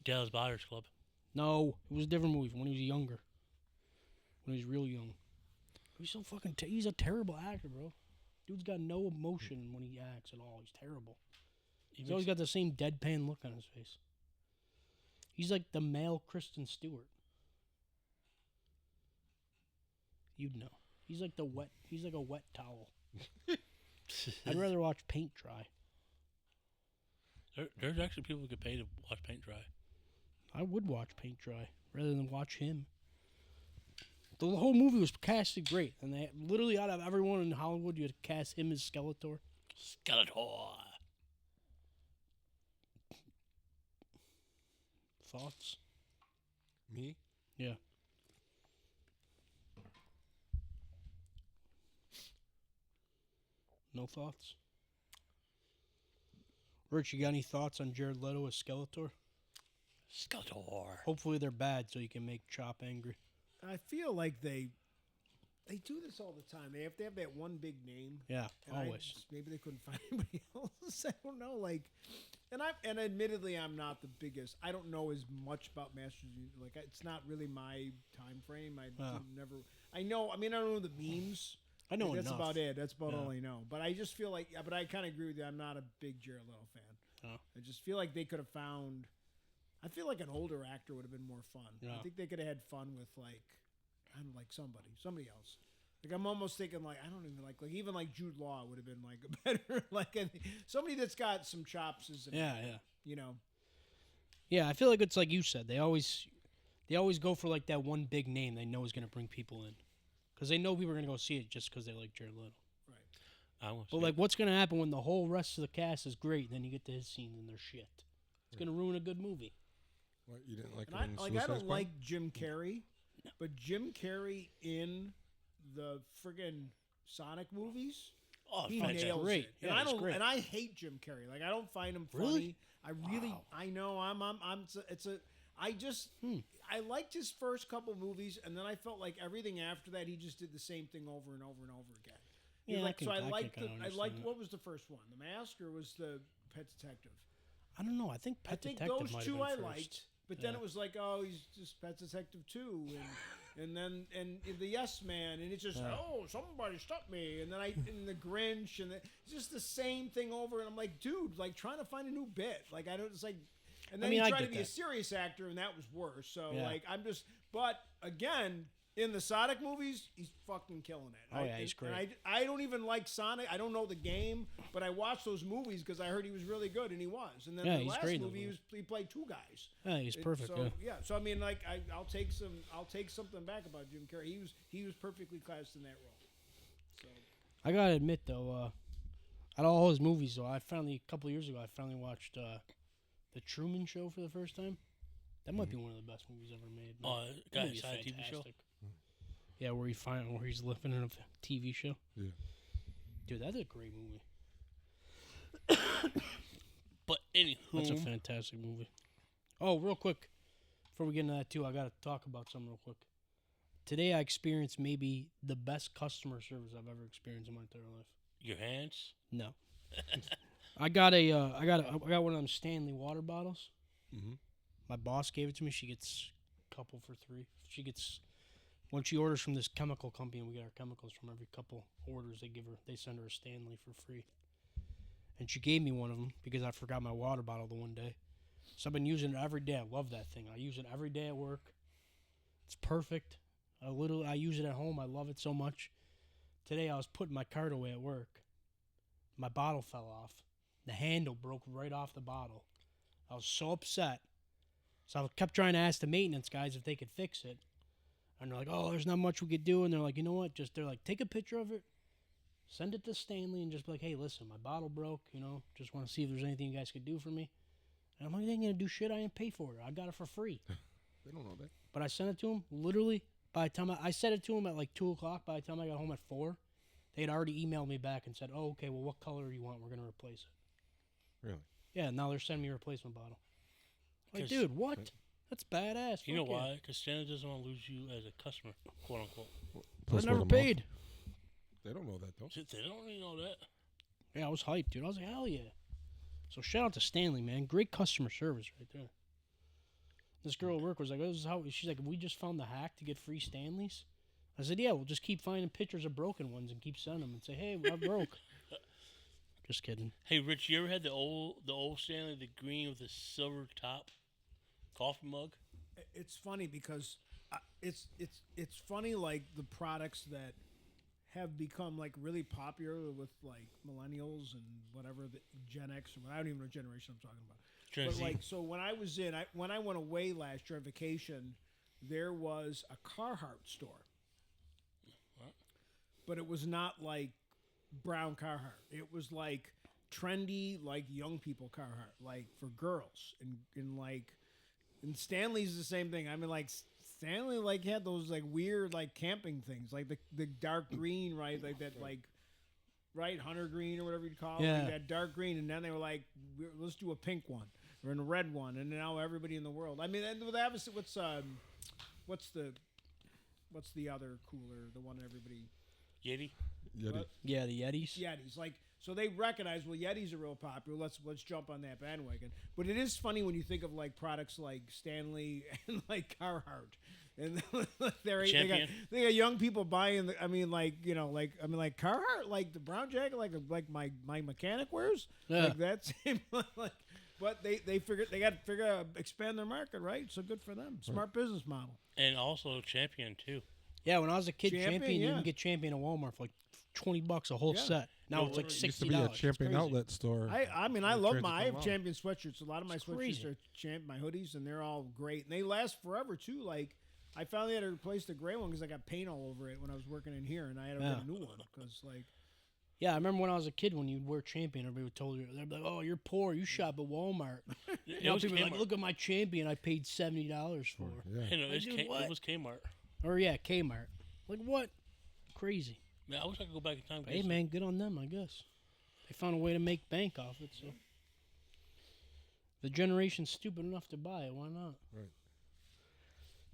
Dallas Buyers Club. No, it was a different movie from when he was younger. When he was real young. He's so fucking... he's a terrible actor, bro. Dude's got no emotion when he acts at all. He's terrible. He's always got the same deadpan look on his face. He's like the male Kristen Stewart. You'd know. He's like a wet towel. I'd rather watch paint dry. There's actually people who get paid to watch paint dry. I would watch paint dry rather than watch him. The whole movie was casted great, and they literally out of everyone in Hollywood, you had to cast him as Skeletor. Skeletor. Thoughts? Me? Yeah. No thoughts? Rich, you got any thoughts on Jared Leto as Skeletor? Skeletor. Hopefully they're bad so you can make Chop angry. I feel like they do this all the time. They have to have that one big name. Yeah, and always. Maybe they couldn't find anybody else. I don't know. Like, and admittedly, I'm not the biggest. I don't know as much about Masters. Like, it's not really my time frame. I never. I know. I mean, I don't know the memes. I know that's enough. about it. That's about all I know. But I just feel like. But I kind of agree with you. I'm not a big Jared Leto fan. Oh. I just feel like they could have found. I feel like an older actor would have been more fun. Yeah. I think they could have had fun with like, I don't know, like somebody else. Like I'm almost thinking like I don't even like even like Jude Law would have been like a better like somebody that's got some chops is you know. Yeah, I feel like it's like you said. They always go for like that one big name they know is going to bring people in, because they know people are going to go see it just because they like Jared Leto. Right. But like, what's going to happen when the whole rest of the cast is great, and then you get to his scenes and they're shit? It's going to ruin a good movie. What, you didn't like? I don't like Jim Carrey, but Jim Carrey in the friggin' Sonic movies, he nails it. Yeah, and I don't. great. And I hate Jim Carrey. Like I don't find him funny. Really? I really. I know. I liked his first couple movies, and then I felt like everything after that, he just did the same thing over and over and over again. Yeah, like, I liked understand what was the first one? The Mask, or was the Pet Detective? I don't know. I think Pet Detective those might two have I been liked. first. But then it was like, oh, he's just Pet Detective 2, and then the Yes Man, and it's just oh, somebody stop me, and then and the Grinch, and it's just the same thing over, and I'm like, dude, like trying to find a new bit, like I don't, it's like, and then he tried to be a serious actor, and that was worse. So like I'm just, but again. In the Sonic movies, he's fucking killing it. Oh, yeah, he's great. And I don't even like Sonic. I don't know the game, but I watched those movies because I heard he was really good, and he was. And then the last movie, he played 2 guys. Yeah, he's perfect. So I mean, like, I'll take something back about Jim Carrey. He was perfectly cast in that role. So I gotta admit though, out of all his movies, though, a couple of years ago, I finally watched the Truman Show for the first time. That might be one of the best movies ever made. Got a side TV show. Yeah, where he's living in a TV show. Yeah. Dude, that's a great movie. But anywho, that's a fantastic movie. Oh, real quick, before we get into that too, I gotta talk about something real quick. Today I experienced maybe the best customer service I've ever experienced in my entire life. Your hands? No. I got one of them Stanley water bottles. Mm-hmm. My boss gave it to me. She gets a couple for $3. She gets, when she orders from this chemical company, and we get our chemicals from every couple orders, they send her a Stanley for free. And she gave me one of them because I forgot my water bottle the one day. So I've been using it every day. I love that thing. I use it every day at work. It's perfect. I use it at home. I love it so much. Today I was putting my cart away at work. My bottle fell off. The handle broke right off the bottle. I was so upset. So I kept trying to ask the maintenance guys if they could fix it. And they're like, oh, there's not much we could do. And they're like, you know what? They're like, take a picture of it, send it to Stanley, and just be like, hey, listen, my bottle broke, just want to see if there's anything you guys could do for me. And I'm like, they ain't going to do shit. I didn't pay for it. I got it for free. They don't know that. But I sent it to him. Literally, by the time I sent it to him at like 2 o'clock. By the time I got home at 4, they had already emailed me back and said, "Oh, okay. Well, what color do you want? We're gonna replace it." Really? Yeah. Now they're sending me a replacement bottle. Like, 'Cause- dude, what? That's badass. You know Fuck yeah. why? Because Stanley doesn't want to lose you as a customer, quote unquote. Plus I never word of mouth. paid. They don't know that though. They don't really know that. Yeah, I was hyped, dude. I was like, hell yeah. So shout out to Stanley, man. Great customer service right there. This girl at work was like, "This is how." She's like, "We just found the hack to get free Stanleys." I said, "Yeah, we'll just keep finding pictures of broken ones and keep sending them and say, hey, I broke." Just kidding. Hey, Rich, you ever had the old Stanley, the green with the silver top coffee mug? It's funny because it's funny, like the products that have become like really popular with like millennials and whatever, the Gen X, or I don't even know what generation I'm talking about. Gen But Z. like, so when I was when I went away last year on vacation, there was a Carhartt store. What? But it was not like brown Carhartt. It was like trendy, like young people Carhartt, like for girls, and Stanley's the same thing. I mean, like Stanley like had those like weird like camping things, like the dark green, right? Like that, like right hunter green or whatever you call it. Yeah. Like that dark green, and then they were like, let's do a pink one or a red one, and now everybody in the world. I mean, and with obviously, what's the other cooler? The one everybody. Yeti? Yeti. What? Yeah, the Yetis. Yetis, like, so they recognize, well, Yetis are real popular. Let's jump on that bandwagon. But it is funny when you think of like products like Stanley and like Carhartt, and Champion. they got young people buying. Like Carhartt, like the brown jacket, like my mechanic wears. Yeah. Like that's like. But they figured they got to figure out expand their market, right? So good for them. Smart business model. And also Champion, too. Yeah, when I was a kid, Champion, you yeah. can get Champion at Walmart for like $20 a whole Yeah. set. Now No, it's like it $60. Used to be a It's Champion crazy. outlet store. I mean, I in love Transit I have Mall. Champion sweatshirts. A lot of my It's sweatshirts crazy. are my hoodies, and they're all great. And they last forever, too. Like, I finally had to replace the gray one because I got paint all over it when I was working in here, and I had to get Yeah. a new one because, like, Yeah, I remember when I was a kid, when you'd wear Champion, everybody would tell you, they'd be like, "Oh, you're poor. You shop at Walmart." It Now was people are like, Kmart. "Look at my Champion. I paid $70 for." Yeah. Hey, no, Like, dude, it what? was Kmart. Or yeah, Kmart. Like what? Crazy. Man, I wish I could go back in time. But hey, man, good on them, I guess. They found a way to make bank off it, so. The generation's stupid enough to buy it. Why not? Right.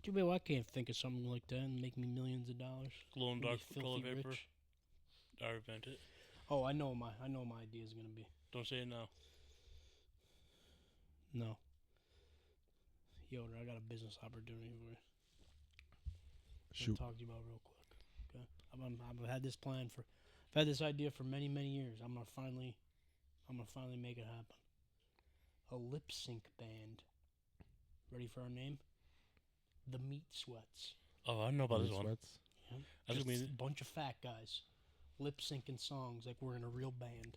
Too bad I can't think of something like that and make me millions of dollars. Glow and Be dark filthy color vapor. rich. I invent it. Oh, I know my idea is gonna be. Don't say it now. No. Yoder, I got a business opportunity for you. Shoot. I'll talk to you about real quick. Okay. I've had this plan for, I've had this idea for many, many years. I'm gonna finally make it happen. A lip sync band. Ready for our name? The Meat Sweats. Oh, I know about this one. Sweats. Yeah. That's Just gonna be a bunch of fat guys lip syncing songs like we're in a real band.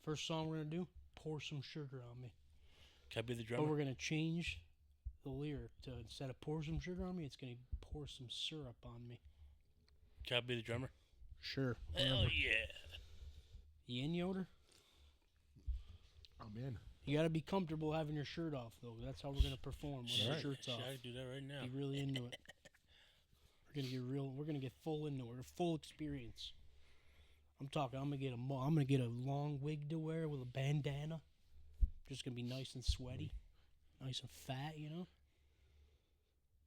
First song we're gonna do, Pour Some Sugar on Me. Can I be the But drummer? we're gonna change the lyric to, instead of pour some sugar on me, it's gonna be pour some syrup on me. Can I be the drummer? Sure. Hell yeah. You in, Yoder? I'm in. You gotta be comfortable having your shirt off though. That's how we're gonna perform with our Right. shirts Shit, off. I can do that right now. Be really into it. We're gonna get real. We're gonna get full into it. A full experience. I'm talking. I'm gonna get a long wig to wear with a bandana. Just gonna be nice and sweaty, nice and fat. You know.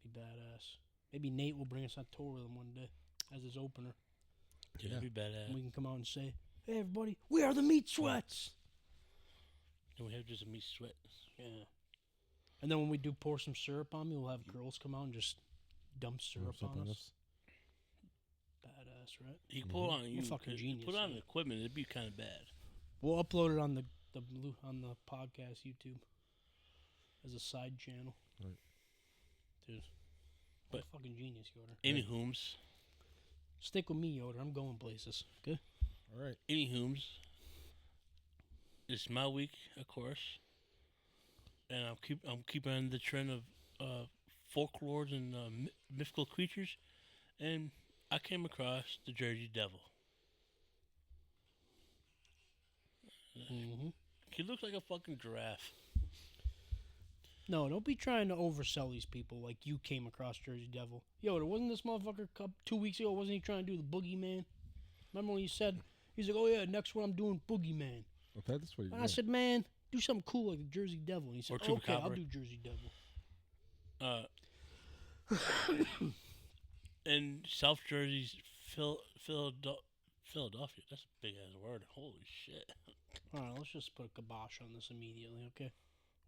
Be badass. Maybe Nate will bring us on tour with him one day as his opener. Dude, that'd be badass. And we can come out and say, "Hey, everybody, we are the Meat Sweats." And we have just a meat sweat. Yeah. And then when we do pour some syrup on me, we'll have girls come out and just dump syrup on us. Badass, right? You can pull it on you. fucking genius, Put it on yeah. the equipment. It'd be kind of bad. We'll upload it on the podcast YouTube as a side channel. Right. Dude, But- but fucking genius, Yoder. Anywhooms. Stick with me, Yoder. I'm going places. Okay. All right. Anywhooms. It's my week, of course. And I'm keeping on the trend of folklores and mythical creatures. And I came across the Jersey Devil. Mm-hmm. He looks like a fucking giraffe. No, don't be trying to oversell these people like you came across Jersey Devil. Yo, there wasn't this motherfucker 2 weeks ago, wasn't he trying to do the Boogeyman? Remember when he said, he's like, oh yeah, next one I'm doing Boogeyman. Okay, that's what you And I said, man, do something cool like the Jersey Devil. And he said, Or okay, I'll Chupacabra. do Jersey Devil. In South Jersey's Philadelphia. That's a big ass word. Holy shit. All right, let's just put a kibosh on this immediately, okay?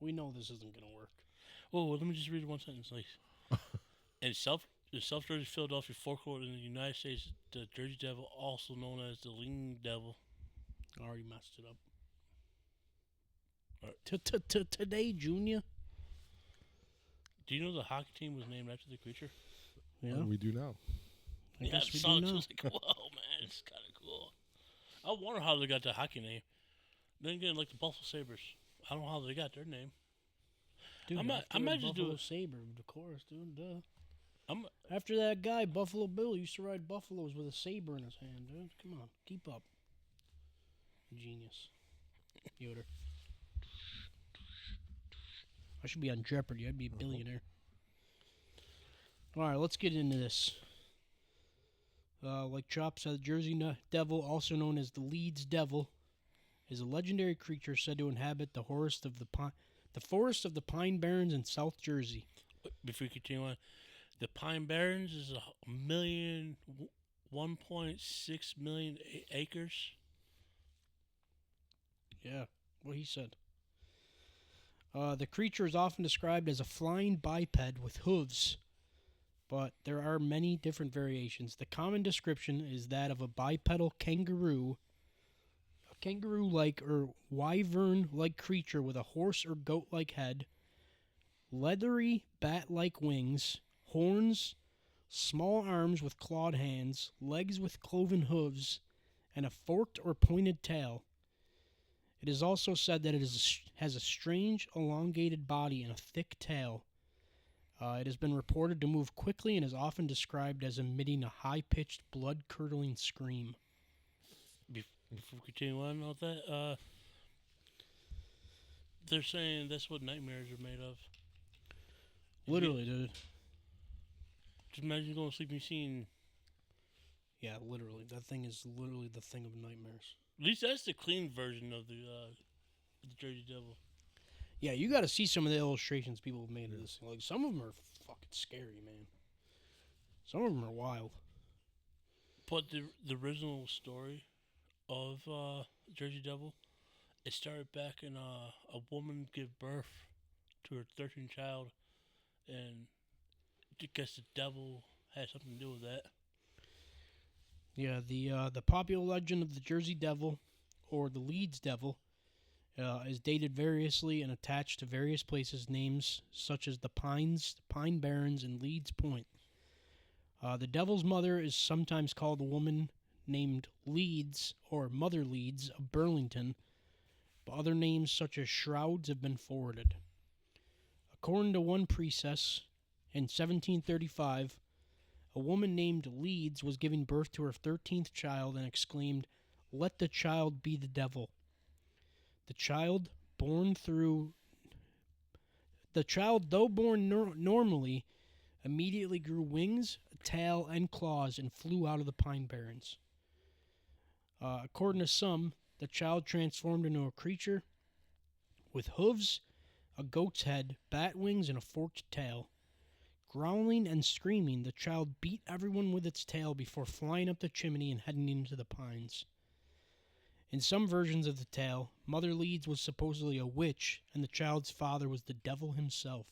We know this isn't going to work. Whoa, let me just read one sentence, please. In South Jersey, Philadelphia folklore in the United States, the Jersey Devil, also known as the Lean Devil. I already messed it up. Today, Junior. Do you know the hockey team was named after the creature? Yeah, we do now. I guess we saw do it. now. Just like, whoa, man, it's kind of cool. I wonder how they got the hockey name. Then again, like the Buffalo Sabres. I don't know how they got their name. Dude, I might just do Buffalo it. Sabre, of course, dude. Duh. I'm After that guy, Buffalo Bill, used to ride buffaloes with a saber in his hand, dude. Come on, keep up. Genius. Yoder. I should be on Jeopardy. I'd be a billionaire. All right, let's get into this. Like Chop said, the Jersey Devil, also known as the Leeds Devil, is a legendary creature said to inhabit the forest of the Pine Barrens in South Jersey. Before we continue on, the Pine Barrens is 1.6 million acres. Yeah, what he said. The creature is often described as a flying biped with hooves, but there are many different variations. The common description is that of a bipedal kangaroo, a kangaroo-like or wyvern-like creature with a horse or goat-like head, leathery bat-like wings, horns, small arms with clawed hands, legs with cloven hooves, and a forked or pointed tail. It is also said that it has a strange, elongated body and a thick tail. It has been reported to move quickly and is often described as emitting a high-pitched, blood-curdling scream. Before we continue on with that, they're saying that's what nightmares are made of. Literally, dude. Just imagine going to sleep and seeing. Yeah, literally. That thing is literally the thing of nightmares. At least that's the clean version of the Jersey Devil. Yeah, you got to see some of the illustrations people have made of this thing. Like, some of them are fucking scary, man. Some of them are wild. But the original story of Jersey Devil, it started back in a woman gave birth to her 13th child, and I guess the devil had something to do with that. Yeah, the popular legend of the Jersey Devil, or the Leeds Devil, is dated variously and attached to various places names such as the Pines, Pine Barrens, and Leeds Point. The Devil's mother is sometimes called a woman named Leeds or Mother Leeds of Burlington, but other names such as Shrouds have been forwarded. According to one priestess, in 1735, a woman named Leeds was giving birth to her 13th child and exclaimed, "Let the child be the devil." The child, though born normally, immediately grew wings, a tail, and claws and flew out of the Pine Barrens. According to some, the child transformed into a creature with hooves, a goat's head, bat wings, and a forked tail. Growling and screaming, the child beat everyone with its tail before flying up the chimney and heading into the pines. In some versions of the tale, Mother Leeds was supposedly a witch, and the child's father was the devil himself.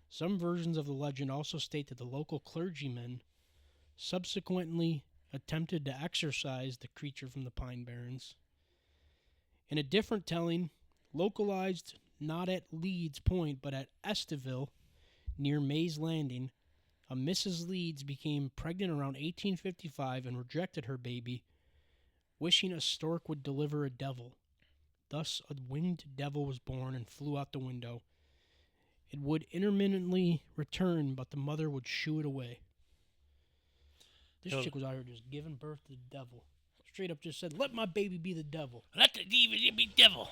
Some versions of the legend also state that the local clergyman subsequently attempted to exorcise the creature from the Pine Barrens. In a different telling, localized not at Leeds Point but at Estiville, near Mays Landing, a Mrs. Leeds became pregnant around 1855 and rejected her baby, wishing a stork would deliver a devil. Thus, a winged devil was born and flew out the window. It would intermittently return, but the mother would shoo it away. This chick was out here just giving birth to the devil. Straight up just said, "Let my baby be the devil." Let the demon be devil.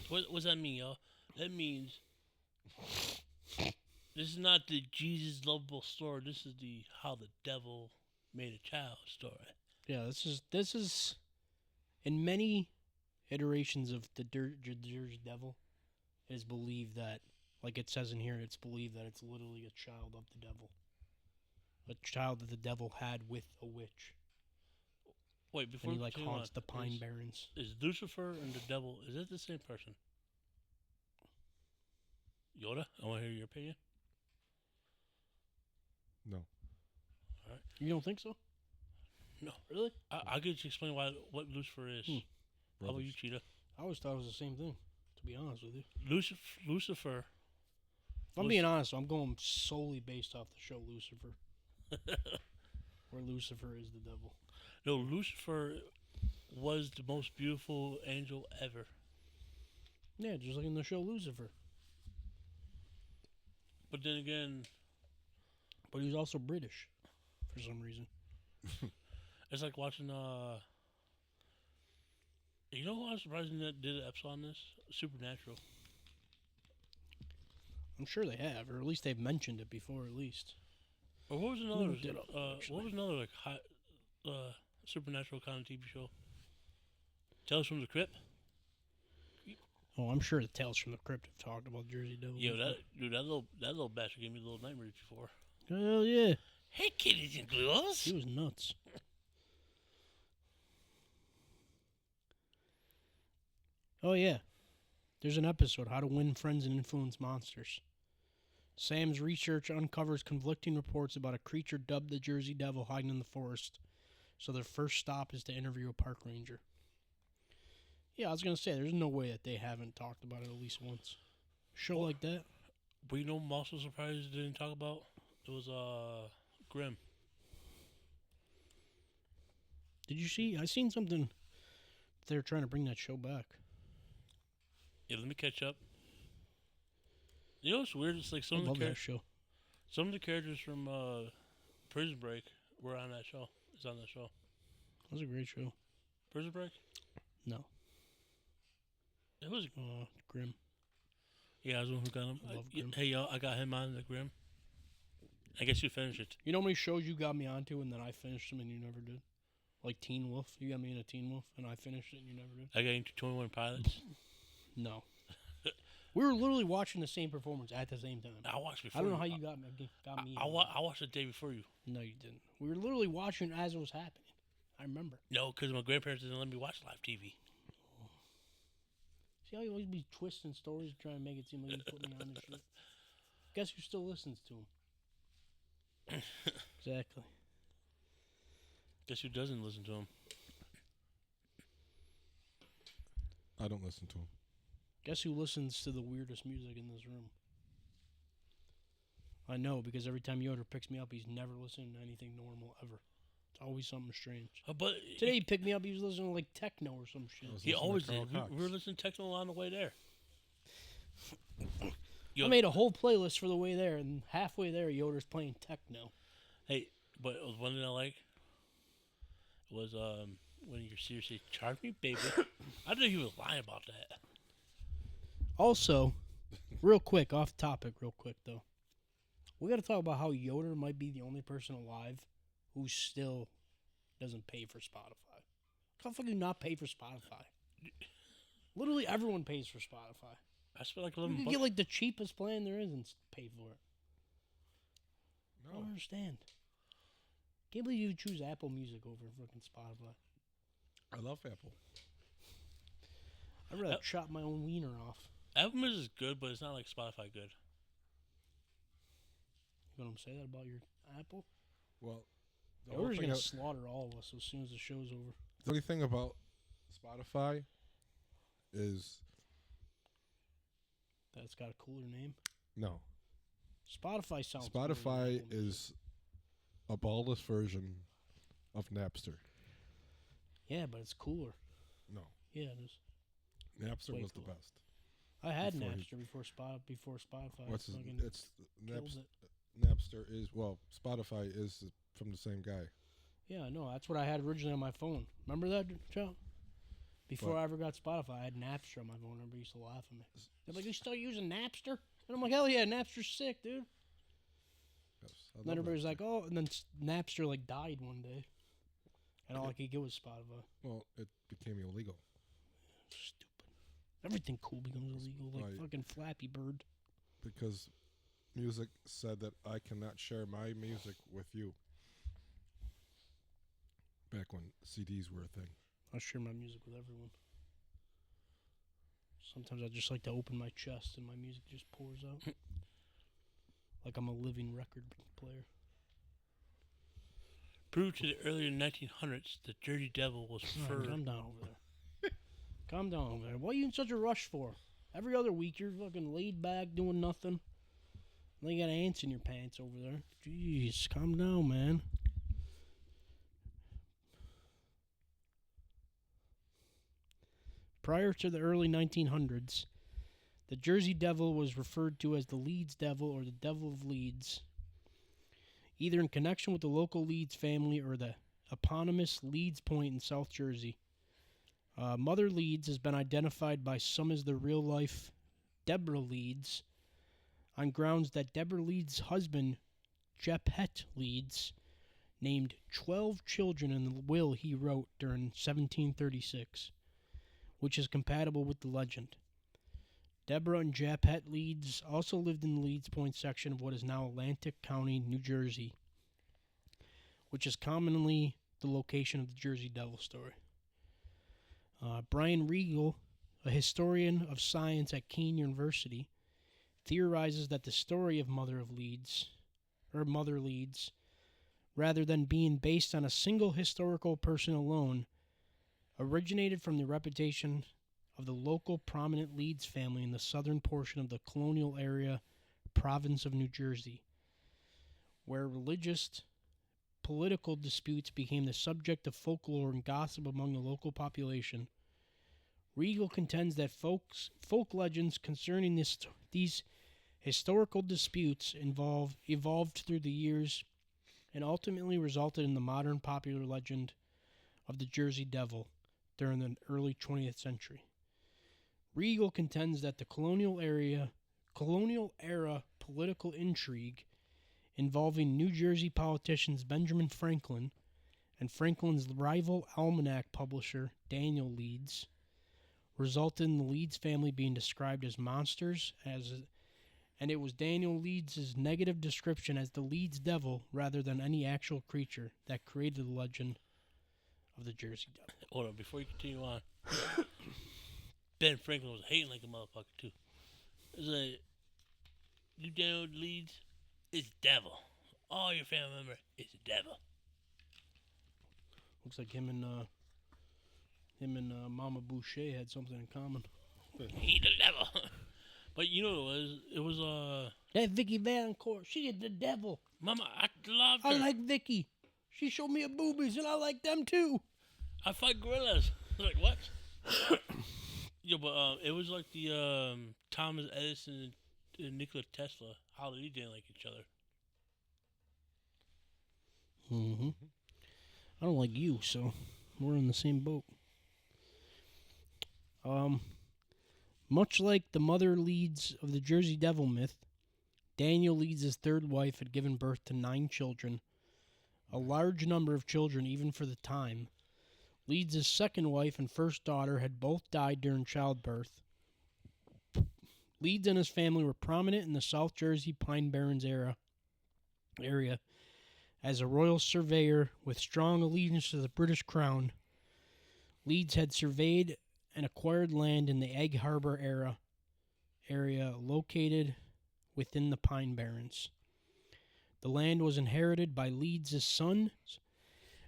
What does that mean, y'all? That means This is not the Jesus lovable story. This is the how the devil made a child story. Yeah, this is in many iterations of the Jersey Devil, it is believed that, like it says in here, it's believed that it's literally a child of the devil. A child that the devil had with a witch. Wait, before And he, like, continue haunts on, the Pine Barrens. Is Lucifer and the devil, is it the same person? Yoda, I want to hear your opinion. No. All right. You don't think so? No. Really? I'll get you explain what Lucifer is. How about you, Cheetah? I always thought it was the same thing, to be honest with you. Lucifer. If I'm being honest, I'm going solely based off the show Lucifer. Where Lucifer is the devil. No, Lucifer was the most beautiful angel ever. Yeah, just like in the show Lucifer. But then again... But he's also British, for some reason. It's like watching, you know who I was surprised that did an episode on this? Supernatural. I'm sure they have, or at least they've mentioned it before, at least. Or what was another, actually. like, hot, supernatural kind of TV show? Tales from the Crypt? Oh, I'm sure the Tales from the Crypt have talked about Jersey Devil. Yo, that little bastard gave me little nightmares before. Hell yeah. Hey, kitties and ghouls. He was nuts. Oh, yeah. There's an episode, How to Win Friends and Influence Monsters. Sam's research uncovers conflicting reports about a creature dubbed the Jersey Devil hiding in the forest. So their first stop is to interview a park ranger. Yeah, I was going to say, there's no way that they haven't talked about it at least once. Show like that. But you know I'm also surprised they didn't talk about? It was, Grimm. Did you see? I seen something. They're trying to bring that show back. Yeah, let me catch up. You know what's weird? It's like I love that show. some of the characters from Prison Break were on that show. It's on that show. That was a great show. Prison Break? No. It was. Grimm. Yeah, I was the one who got him. Love Grimm. Hey, y'all, I got him on the Grimm. I guess you finished it. You know how many shows you got me onto and then I finished them and you never did? Like Teen Wolf. You got me into Teen Wolf and I finished it and you never did? I got into 21 Pilots. No. We were literally watching the same performance at the same time. I watched before. I don't know how you got me. I watched the day before you. No, you didn't. We were literally watching as it was happening. I remember. No, because my grandparents didn't let me watch live TV. See how you always be twisting stories trying to make it seem like you put me on this shit? Guess who still listens to him? Exactly. Guess who doesn't listen to him? I don't listen to him. Guess who listens to the weirdest music in this room? I know, because every time Yoder picks me up, he's never listening to anything normal ever. It's always something strange. But Today he picked me up, he was listening to like techno or some shit. he always did. We were listening to techno on the way there. I made a whole playlist for the way there, and halfway there, Yoder's playing techno. Hey, but it was one thing I like. It was when you're seriously charge me, baby. I didn't know he was lying about that. Also, real quick, off topic, real quick though. We got to talk about how Yoder might be the only person alive who still doesn't pay for Spotify. How the fuck do you not pay for Spotify? Literally everyone pays for Spotify. I spent like You $11 can bucks. get like the cheapest plan there is and pay for it. I don't understand. Can't believe you choose Apple Music over fucking Spotify. I love Apple. I'd rather chop my own wiener off. Apple Music is good, but it's not like Spotify good. You gonna say that about your Apple? Well, the Yoder's only, gonna thing, slaughter all of us as soon as the show's over. the only thing about Spotify is That it's got a cooler name. no. Spotify sounds cooler than Spotify Apple Music. is a ballless version of Napster. Yeah, but it's cooler. No, Yeah, it is. Napster Way was cool. the best. I had Before he- Napster before Spotify. What's his, fucking it's killed Napster. it. Napster is Spotify is from the same guy. Yeah, no, that's what I had originally on my phone. Remember that, Joe? Before What? I ever got Spotify, I had Napster on my phone. Everybody used to laugh at me. They're like, "You still using Napster?" And I'm like, hell yeah, Napster's sick, dude. Yes, I And then love everybody's Napster. like, oh, and then Napster like died one day, and all I could get was Spotify. Well, it became illegal. Stupid. Everything cool becomes illegal, like Right. fucking Flappy Bird. Because music said that I cannot share my music with you. Back when CDs were a thing. I share my music with everyone. Sometimes I just like to open my chest and my music just pours out. Like I'm a living record player. Proved to the early 1900s, the Jersey Devil was All right, fur. calm down over there. Calm down over there. What are you in such a rush for? Every other week you're fucking laid back doing nothing. And then you got ants in your pants over there. Jeez, calm down, man. Prior to the early 1900s, the Jersey Devil was referred to as the Leeds Devil or the Devil of Leeds, either in connection with the local Leeds family or the eponymous Leeds Point in South Jersey. Mother Leeds has been identified by some as the real-life Deborah Leeds, on grounds that Deborah Leeds' husband, Jeppet Leeds, named 12 children in the will he wrote during 1736, which is compatible with the legend. Deborah and Jeppet Leeds also lived in the Leeds Point section of what is now Atlantic County, New Jersey, which is commonly the location of the Jersey Devil story. Brian Regal, a historian of science at Keene University, theorizes that the story of Mother Leeds, rather than being based on a single historical person alone, originated from the reputation of the local prominent Leeds family in the southern portion of the colonial area province of New Jersey, where religious, political disputes became the subject of folklore and gossip among the local population. Regal contends that folk legends concerning these historical disputes evolved through the years and ultimately resulted in the modern popular legend of the Jersey Devil during the early 20th century. Regal contends that the colonial era political intrigue involving New Jersey politicians Benjamin Franklin and Franklin's rival almanac publisher Daniel Leeds resulted in the Leeds family being described as monsters, and it was Daniel Leeds' negative description as the Leeds Devil rather than any actual creature that created the legend of the Jersey Devil. Hold on, before you continue on. Ben Franklin was hating like a motherfucker, too. It was like, you Daniel Leeds, it's devil. All your family members, it's the devil. Looks like him and Mama Boucher had something in common. He the devil. But you know what it was? That Vicky Valancourt, she is the devil. Mama, I loved her. I like Vicky. She showed me her boobies, and I like them too. I fight gorillas. Like, what? Yeah, but it was like the Thomas Edison and Nikola Tesla. How they didn't like each other. Mm-hmm. I don't like you, so we're in the same boat. Much like the Mother Leeds of the Jersey Devil myth, Daniel Leeds' third wife had given birth to 9 children, a large number of children even for the time. Leeds' second wife and first daughter had both died during childbirth. Leeds and his family were prominent in the South Jersey Pine Barrens area as a royal surveyor with strong allegiance to the British Crown. Leeds had surveyed and acquired land in the Egg Harbor area located within the Pine Barrens. The land was inherited by Leeds' sons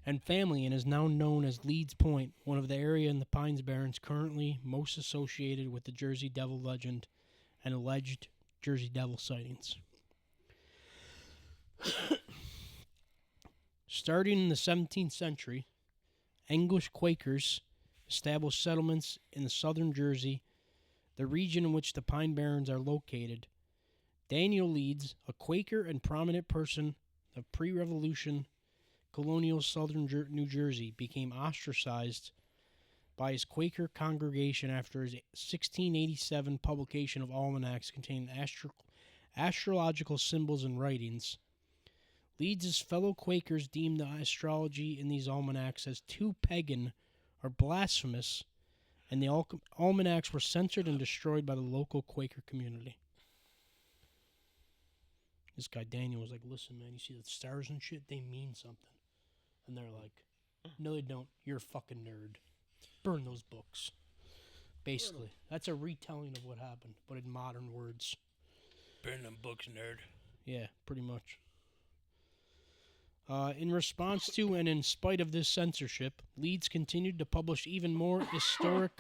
and family and is now known as Leeds Point, one of the area in the Pine Barrens currently most associated with the Jersey Devil legend and alleged Jersey Devil sightings. Starting in the 17th century, English Quakers established settlements in the southern Jersey, the region in which the Pine Barrens are located. Daniel Leeds, a Quaker and prominent person of pre-Revolution colonial southern New Jersey, became ostracized by his Quaker congregation after his 1687 publication of almanacs containing astrological symbols and writings. Leeds' fellow Quakers deemed the astrology in these almanacs as too pagan or blasphemous, and the almanacs were censored and destroyed by the local Quaker community. This guy Daniel was like, listen, man, you see the stars and shit? They mean something. And they're like, no, they don't. You're a fucking nerd. Burn those books. Basically. That's a retelling of what happened, but in modern words. Burn them books, nerd. Yeah, pretty much. In response to and in spite of this censorship, Leeds continued to publish even more historic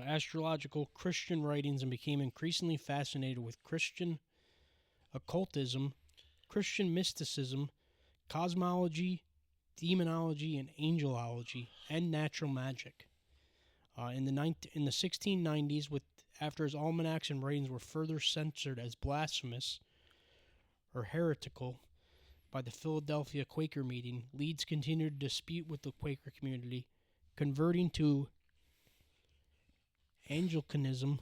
astrological Christian writings and became increasingly fascinated with Christian occultism, Christian mysticism, cosmology, demonology, and angelology, and natural magic. In the 1690s, after his almanacs and writings were further censored as blasphemous or heretical by the Philadelphia Quaker meeting, Leeds continued to dispute with the Quaker community, converting to Anglicanism.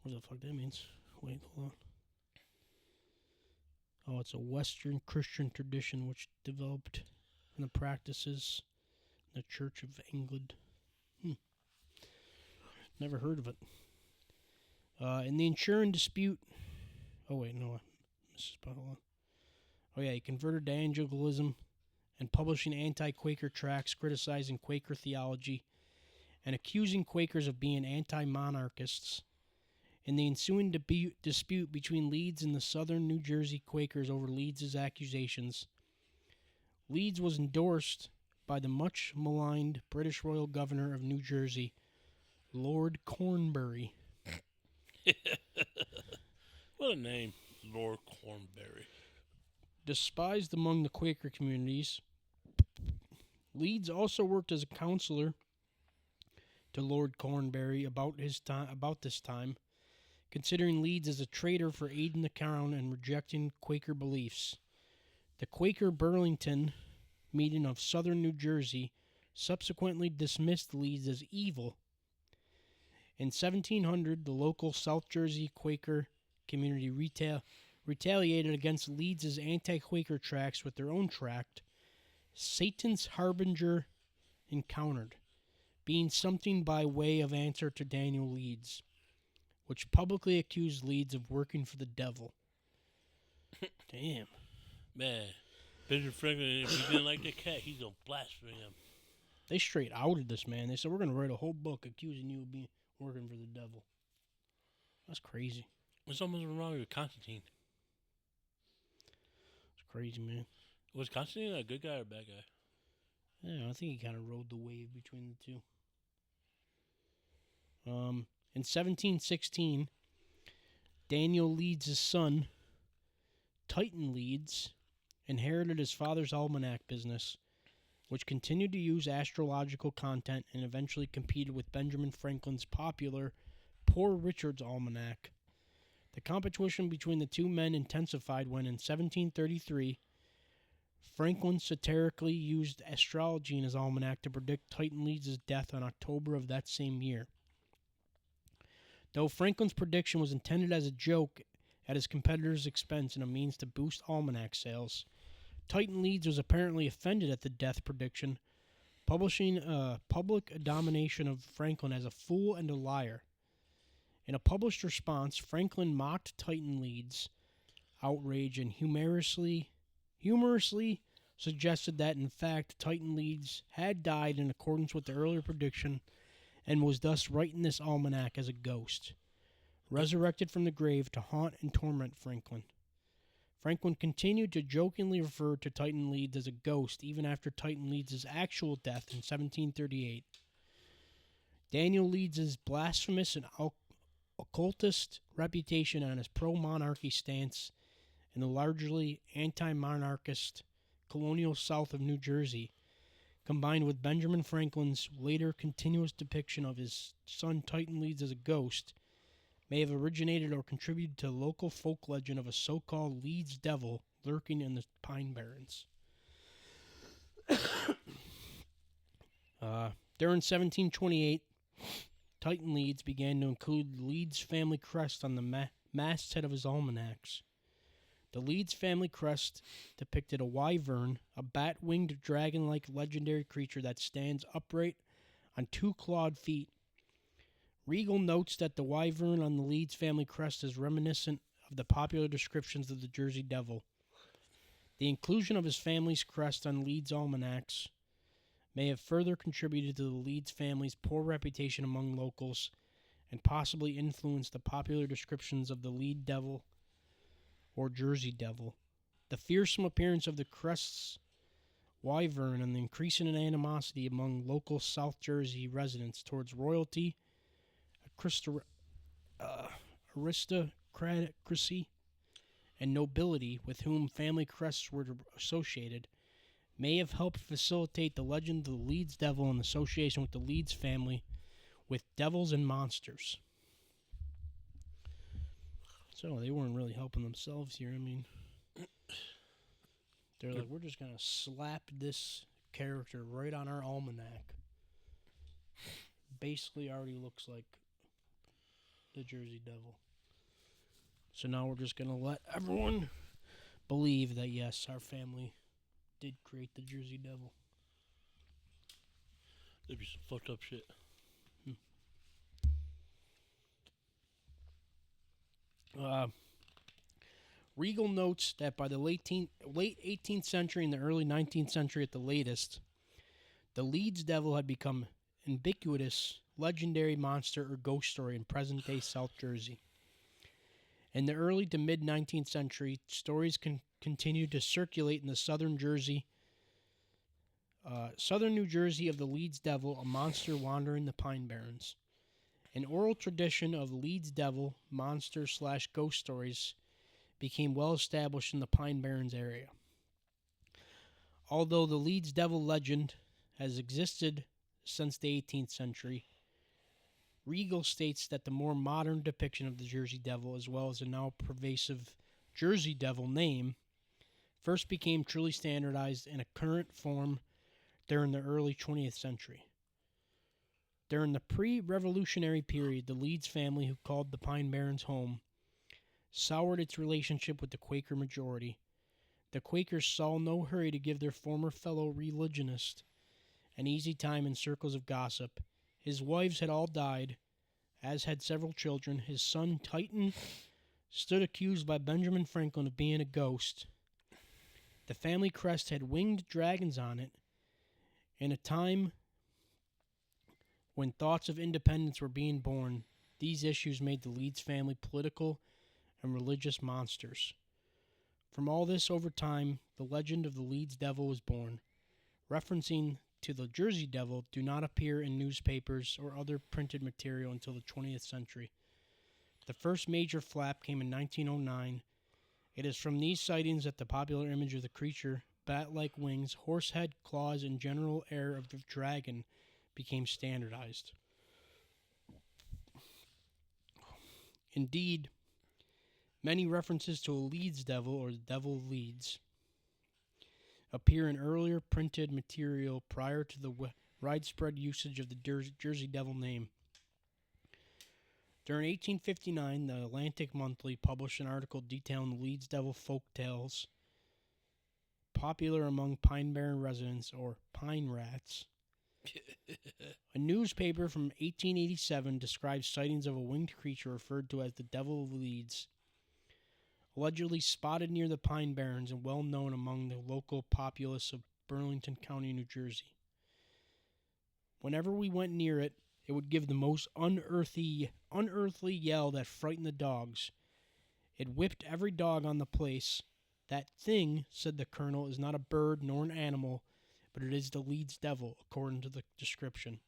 What the fuck that means? Wait, hold on. Oh, it's a Western Christian tradition which developed in the practices in the Church of England. Never heard of it. In the ensuing dispute... Oh, wait, no. Hold on. Oh, yeah, he converted to Anglicanism and publishing anti-Quaker tracts criticizing Quaker theology and accusing Quakers of being anti-monarchists. In the ensuing dispute between Leeds and the southern New Jersey Quakers over Leeds' accusations, Leeds was endorsed by the much-maligned British Royal Governor of New Jersey, Lord Cornbury. What a name, Lord Cornbury. Despised among the Quaker communities, Leeds also worked as a counselor to Lord Cornbury about this time, considering Leeds as a traitor for aiding the crown and rejecting Quaker beliefs. The Quaker Burlington meeting of southern New Jersey subsequently dismissed Leeds as evil. In 1700, the local South Jersey Quaker community retaliated against Leeds' anti-Quaker tracts with their own tract, Satan's Harbinger Encountered, being something by way of answer to Daniel Leeds, which publicly accused Leeds of working for the devil. Damn. Man, Benjamin Franklin, if he didn't like the cat, he's going to blaspheme him. They straight outed this man. They said, we're going to write a whole book accusing you of being working for the devil. That's crazy. What's almost wrong with Constantine? It's crazy, man. Was Constantine a good guy or a bad guy? Yeah, I think he kind of rode the wave between the two. In 1716, Daniel Leeds' son, Titan Leeds, inherited his father's almanac business, which continued to use astrological content and eventually competed with Benjamin Franklin's popular Poor Richard's Almanac. The competition between the two men intensified when, in 1733, Franklin satirically used astrology in his almanac to predict Titan Leeds' death in October of that same year. Though Franklin's prediction was intended as a joke at his competitor's expense and a means to boost almanac sales, Titan Leeds was apparently offended at the death prediction, publishing a public domination of Franklin as a fool and a liar. In a published response, Franklin mocked Titan Leeds' outrage and humorously suggested that, in fact, Titan Leeds had died in accordance with the earlier prediction and was thus writing this almanac as a ghost, resurrected from the grave to haunt and torment Franklin. Franklin continued to jokingly refer to Titan Leeds as a ghost even after Titan Leeds' actual death in 1738. Daniel Leeds' blasphemous and occultist reputation on his pro-monarchy stance in the largely anti-monarchist colonial south of New Jersey, combined with Benjamin Franklin's later continuous depiction of his son Titan Leeds as a ghost, may have originated or contributed to the local folk legend of a so-called Leeds devil lurking in the Pine Barrens. During 1728, Titan Leeds began to include the Leeds family crest on the masthead of his almanacs. The Leeds family crest depicted a wyvern, a bat-winged dragon-like legendary creature that stands upright on 2 clawed feet. Regal notes that the wyvern on the Leeds family crest is reminiscent of the popular descriptions of the Jersey Devil. The inclusion of his family's crest on Leeds almanacs may have further contributed to the Leeds family's poor reputation among locals and possibly influenced the popular descriptions of the Leeds Devil or Jersey Devil. The fearsome appearance of the crest's wyvern and the increasing animosity among local South Jersey residents towards royalty, aristocracy, and nobility with whom family crests were associated may have helped facilitate the legend of the Leeds Devil in association with the Leeds family with devils and monsters. So they weren't really helping themselves here. I mean, they're like, we're just going to slap this character right on our almanac. Basically already looks like the Jersey Devil. So now we're just going to let everyone believe that, yes, our family did create the Jersey Devil. That'd be some fucked up shit. Regal notes that by the late 18th century and the early 19th century at the latest, the Leeds Devil had become ubiquitous, legendary monster or ghost story in present-day South Jersey. In the early to mid-19th century, stories continued to circulate in the southern New Jersey of the Leeds Devil, a monster wandering the Pine Barrens. An oral tradition of Leeds Devil, monster/ghost stories became well established in the Pine Barrens area. Although the Leeds Devil legend has existed since the 18th century, Regal states that the more modern depiction of the Jersey Devil, as well as the now pervasive Jersey Devil name, first became truly standardized in a current form during the early 20th century. During the pre-revolutionary period, the Leeds family, who called the Pine Barrens home, soured its relationship with the Quaker majority. The Quakers saw no hurry to give their former fellow religionist an easy time in circles of gossip. His wives had all died, as had several children. His son, Titan, stood accused by Benjamin Franklin of being a ghost. The family crest had winged dragons on it. In a time when thoughts of independence were being born, these issues made the Leeds family political and religious monsters. From all this over time, the legend of the Leeds Devil was born. Referencing to the Jersey Devil do not appear in newspapers or other printed material until the 20th century. The first major flap came in 1909. It is from these sightings that the popular image of the creature, bat-like wings, horse head, claws, and general air of the dragon became standardized. Indeed, many references to a Leeds Devil or the Devil of Leeds appear in earlier printed material prior to the widespread usage of the Jersey Devil name. During 1859, the Atlantic Monthly published an article detailing the Leeds Devil folk tales popular among Pine Barren residents, or Pine Rats. A newspaper from 1887 describes sightings of a winged creature referred to as the Devil of Leeds, allegedly spotted near the Pine Barrens and well known among the local populace of Burlington County, New Jersey. Whenever we went near it, it would give the most unearthly yell that frightened the dogs. It whipped every dog on the place. That thing, said the colonel, is not a bird nor an animal, but it is the Leeds Devil, according to the description.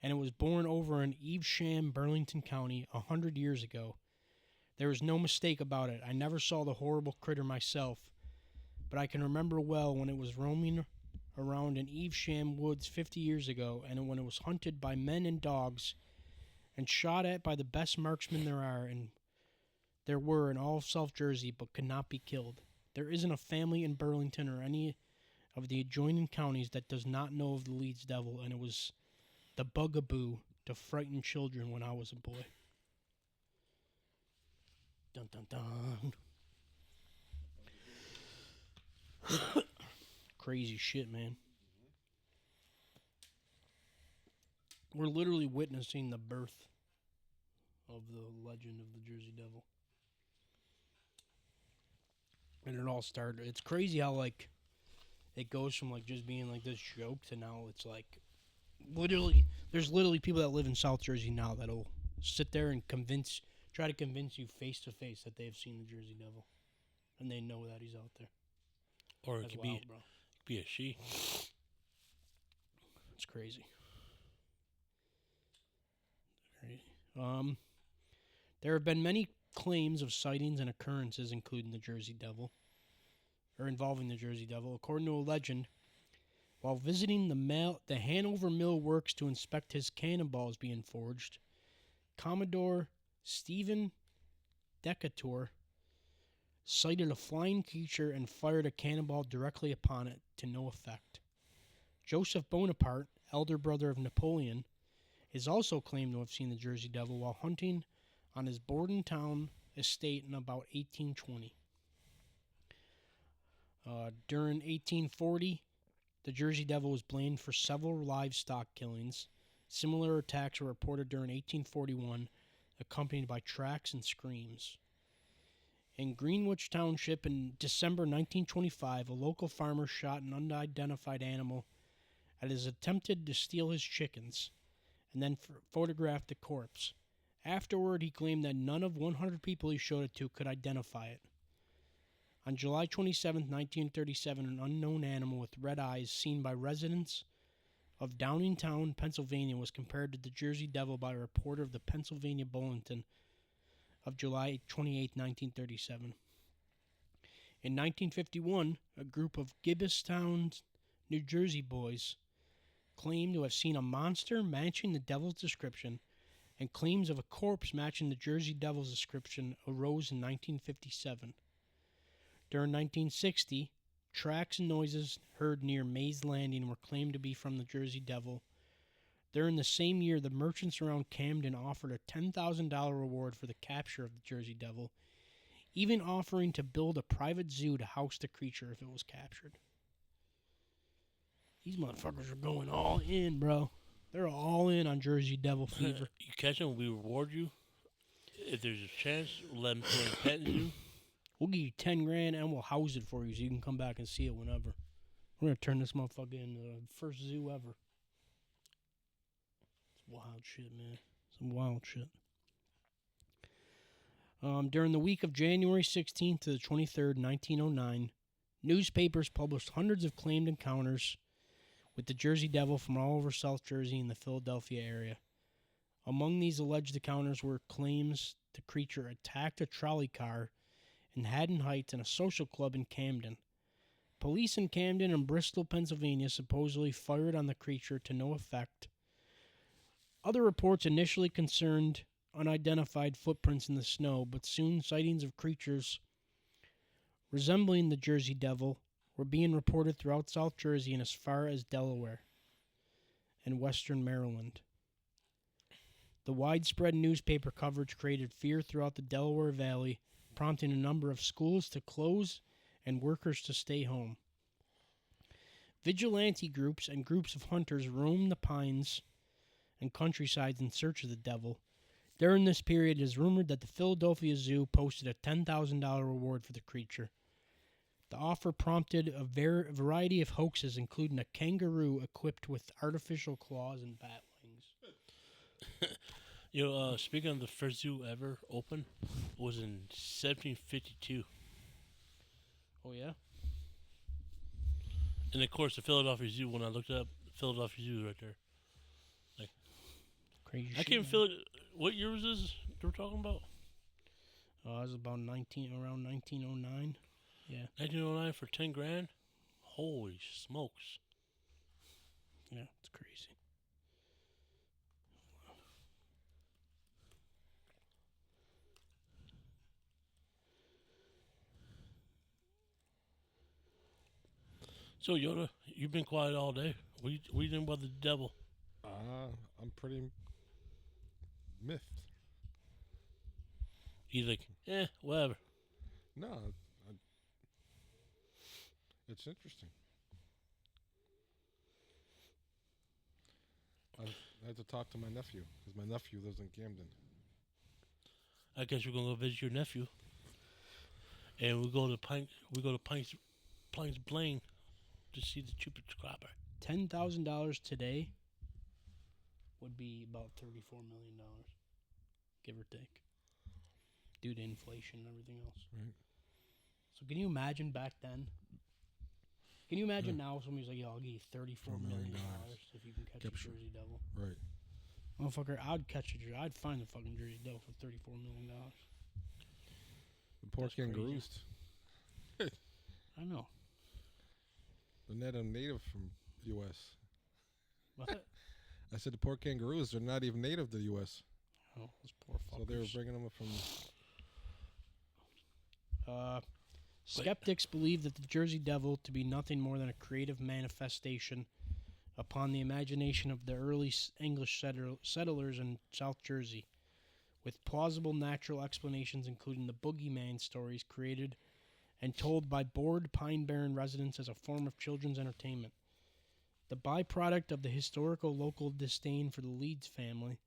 And it was born over in Evesham, Burlington County, 100 years ago. There is no mistake about it. I never saw the horrible critter myself, but I can remember well when it was roaming around in Evesham woods 50 years ago, and when it was hunted by men and dogs, and shot at by the best marksmen there were in all of South Jersey, but could not be killed. There isn't a family in Burlington or any of the adjoining counties that does not know of the Leeds Devil, and it was the bugaboo to frighten children when I was a boy. Dun dun dun. Crazy shit, man. We're literally witnessing the birth of the legend of the Jersey Devil. And it all started. It's crazy how, like, it goes from, like, just being, like, this joke to now it's, like, literally, there's literally people that live in South Jersey now that'll sit there and try to convince you face to face that they've seen the Jersey Devil. And they know that he's out there. Or it That's could wild, bro. be a she. It's crazy. There have been many claims of sightings and occurrences, including the Jersey Devil, or involving the Jersey Devil. According to a legend, while visiting the Hanover Mill Works to inspect his cannonballs being forged, Commodore Stephen Decatur sighted a flying creature and fired a cannonball directly upon it to no effect. Joseph Bonaparte, elder brother of Napoleon, is also claimed to have seen the Jersey Devil while hunting on his Bordentown estate in about 1820. During 1840, the Jersey Devil was blamed for several livestock killings. Similar attacks were reported during 1841, accompanied by tracks and screams. In Greenwich Township in December 1925, a local farmer shot an unidentified animal as it attempted to steal his chickens, and then photographed the corpse. Afterward, he claimed that none of 100 people he showed it to could identify it. On July 27, 1937, an unknown animal with red eyes seen by residents of Downingtown, Pennsylvania, was compared to the Jersey Devil by a reporter of the Pennsylvania Bulletin of July 28, 1937. In 1951, a group of Gibbestown, New Jersey boys claimed to have seen a monster matching the devil's description, and claims of a corpse matching the Jersey Devil's description arose in 1957. During 1960, tracks and noises heard near Mays Landing were claimed to be from the Jersey Devil. During the same year, the merchants around Camden offered a $10,000 reward for the capture of the Jersey Devil, even offering to build a private zoo to house the creature if it was captured. These motherfuckers are going all in, bro. They're all in on Jersey Devil fever. You catch them, we reward you. If there's a chance, let them put in a pet zoo. We'll give you $10,000 and we'll house it for you so you can come back and see it whenever. We're gonna turn this motherfucker into the first zoo ever. It's wild shit, man. Some wild shit. During the week of January 16th to the 23rd, 1909, newspapers published hundreds of claimed encounters with the Jersey Devil from all over South Jersey and the Philadelphia area. Among these alleged encounters were claims the creature attacked a trolley car in Haddon Heights and a social club in Camden. Police in Camden and Bristol, Pennsylvania supposedly fired on the creature to no effect. Other reports initially concerned unidentified footprints in the snow, but soon sightings of creatures resembling the Jersey Devil were being reported throughout South Jersey and as far as Delaware and western Maryland. The widespread newspaper coverage created fear throughout the Delaware Valley, prompting a number of schools to close and workers to stay home. Vigilante groups and groups of hunters roamed the pines and countrysides in search of the devil. During this period, it is rumored that the Philadelphia Zoo posted a $10,000 reward for the creature. The offer prompted a variety of hoaxes, including a kangaroo equipped with artificial claws and bat wings. Speaking of the first zoo ever open, was in 1752. Oh, yeah? And of course, the Philadelphia Zoo, when I looked up, Philadelphia Zoo is right there. Like, crazy I can't feel it. What year was this we're talking about? It was about around 1909. Yeah. 1909 for $10,000? Holy smokes. Yeah, it's crazy. So, Yoda, you've been quiet all day. What you doing about the devil? I'm pretty myth. He's like, whatever. No, it's interesting. I had to talk to my nephew because my nephew lives in Camden. I guess we're gonna go visit your nephew, and we go to Planks Blaine to see the chupacabra. $10,000 today would be about $34 million, give or take, due to inflation and everything else. Right. So can you imagine back then? Can you imagine now somebody's like, yo, I'll give you $34 million if you can catch a Jersey Devil? Right. Motherfucker, I'd catch a Jersey. I'd find the fucking Jersey Devil for $34 million. The poor That's kangaroos. I know. They're not a native from U.S. What? I said the poor kangaroos, they're not even native to the U.S. Oh, those poor fuckers. So they were bringing them from... Skeptics believe that the Jersey Devil to be nothing more than a creative manifestation upon the imagination of the early English settlers in South Jersey, with plausible natural explanations including the boogeyman stories created and told by bored Pine Barren residents as a form of children's entertainment. The byproduct of the historical local disdain for the Leeds family,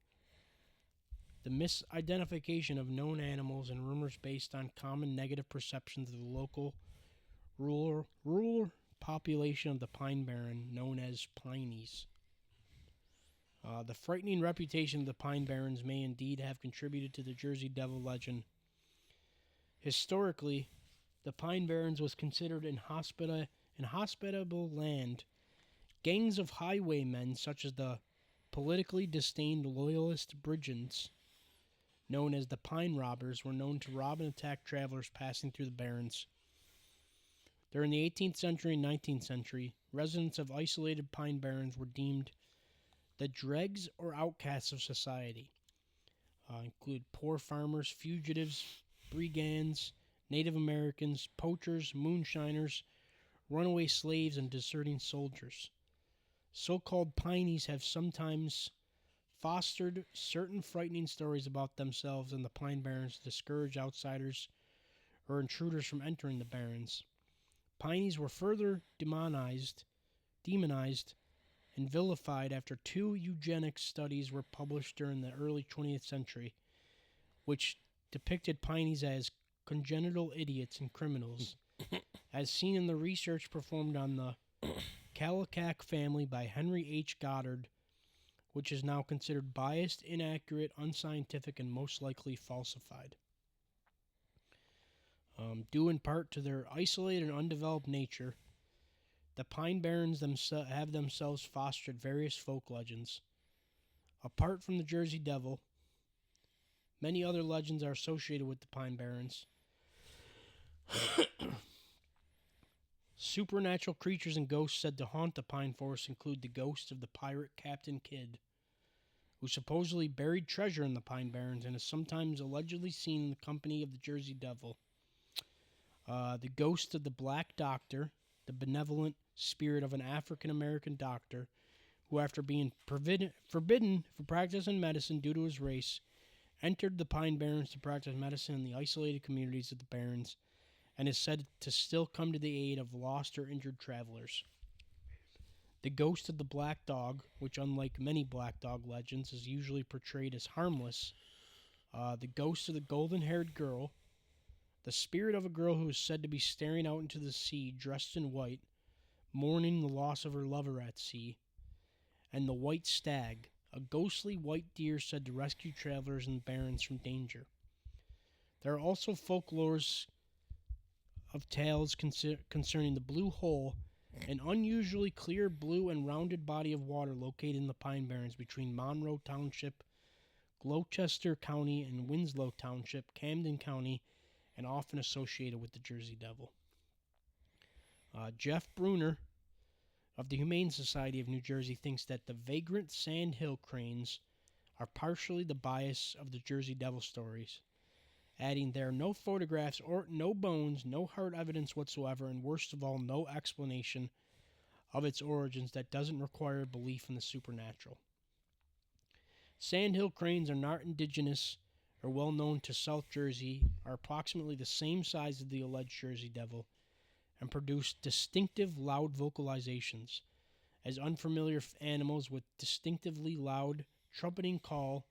the misidentification of known animals and rumors based on common negative perceptions of the local rural population of the Pine Barren, known as Pineys. The frightening reputation of the Pine Barrens may indeed have contributed to the Jersey Devil legend. Historically, the Pine Barrens was considered an inhospitable land. Gangs of highwaymen, such as the politically disdained Loyalist brigands, known as the Pine Robbers, were known to rob and attack travelers passing through the Barrens. During the 18th century and 19th century, residents of isolated Pine Barrens were deemed the dregs or outcasts of society. Include poor farmers, fugitives, brigands, Native Americans, poachers, moonshiners, runaway slaves, and deserting soldiers. So-called Pineys have sometimes fostered certain frightening stories about themselves and the Pine Barrens to discourage outsiders or intruders from entering the Barrens. Pineys were further demonized and vilified after 2 eugenics studies were published during the early 20th century, which depicted Pineys as congenital idiots and criminals, as seen in the research performed on the Kallikak family by Henry H. Goddard, which is now considered biased, inaccurate, unscientific, and most likely falsified. Due in part to their isolated and undeveloped nature, the Pine Barrens have themselves fostered various folk legends. Apart from the Jersey Devil, many other legends are associated with the Pine Barrens. Supernatural creatures and ghosts said to haunt the Pine Forest include the ghost of the pirate Captain Kidd, who supposedly buried treasure in the Pine Barrens and is sometimes allegedly seen in the company of the Jersey Devil. The ghost of the Black Doctor, the benevolent spirit of an African-American doctor, who after being forbidden for practicing medicine due to his race, entered the Pine Barrens to practice medicine in the isolated communities of the Barrens, and is said to still come to the aid of lost or injured travelers. The ghost of the Black Dog, which unlike many Black Dog legends is usually portrayed as harmless, the ghost of the golden-haired girl, the spirit of a girl who is said to be staring out into the sea dressed in white, mourning the loss of her lover at sea, and the white stag, a ghostly white deer said to rescue travelers in the Barrens from danger. There are also folklores of tales concerning the Blue Hole, an unusually clear blue and rounded body of water located in the Pine Barrens between Monroe Township, Gloucester County, and Winslow Township, Camden County, and often associated with the Jersey Devil. Jeff Bruner of the Humane Society of New Jersey thinks that the vagrant sandhill cranes are partially the bias of the Jersey Devil stories, adding there are no photographs or no bones, no hard evidence whatsoever, and worst of all, no explanation of its origins that doesn't require belief in the supernatural. Sandhill cranes are not indigenous or well known to South Jersey, are approximately the same size as the alleged Jersey Devil, and produce distinctive loud vocalizations as unfamiliar animals with distinctively loud trumpeting call.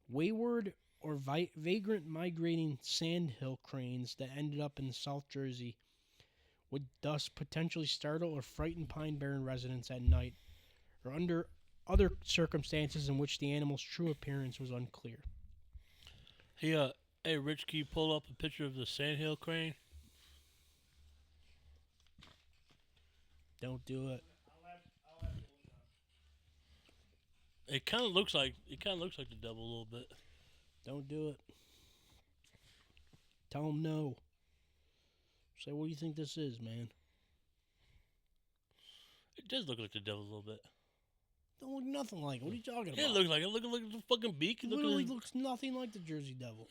Wayward or vagrant migrating sandhill cranes that ended up in South Jersey would thus potentially startle or frighten Pine Barren residents at night or under other circumstances in which the animal's true appearance was unclear. Hey, Rich, can you pull up a picture of the sandhill crane? Don't do it. It kind of looks like the devil a little bit. Don't do it. Tell him no. Say, what do you think this is, man? It does look like the devil a little bit. Don't look nothing like it. What are you talking about? Yeah, it looks like it. Look at the fucking beak. It literally looks nothing like the Jersey Devil.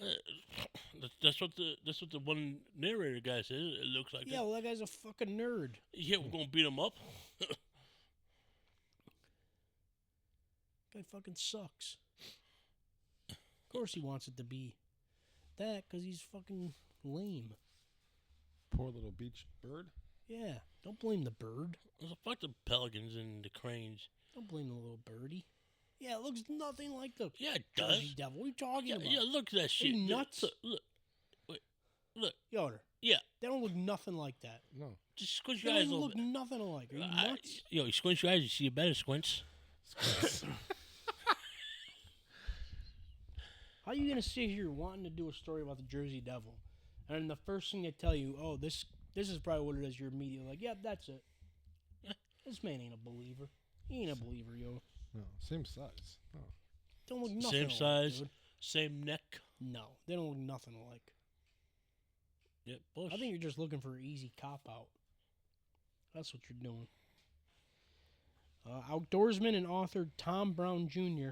That's what the one narrator guy said. It looks like. Yeah, well, that guy's a fucking nerd. Yeah, we're gonna beat him up. Guy fucking sucks. Of course he wants it to be that, because he's fucking lame. Poor little beach bird. Yeah, don't blame the bird. Fuck the pelicans and the cranes. Don't blame the little birdie. Yeah, it looks nothing like the Yeah, it Jersey does. Devil. What are you talking about? Yeah, look at that shit. you nuts? Look. Wait, look. Yoder, Yeah, they don't look nothing like that. No. just squint They your eyes a don't little look bit. nothing alike. Are you nuts? You squint your eyes, you see a better squints. How are you going to sit here wanting to do a story about the Jersey Devil, and then the first thing they tell you, oh, this is probably what it is, you're immediately like, yep, that's it. This man ain't a believer. He ain't a believer, yo. No. Same size. No. Don't look nothing Same alike, size, dude. same neck. No, they don't look nothing alike. Yep, bush. I think you're just looking for an easy cop-out. That's what you're doing. Outdoorsman and author Tom Brown Jr.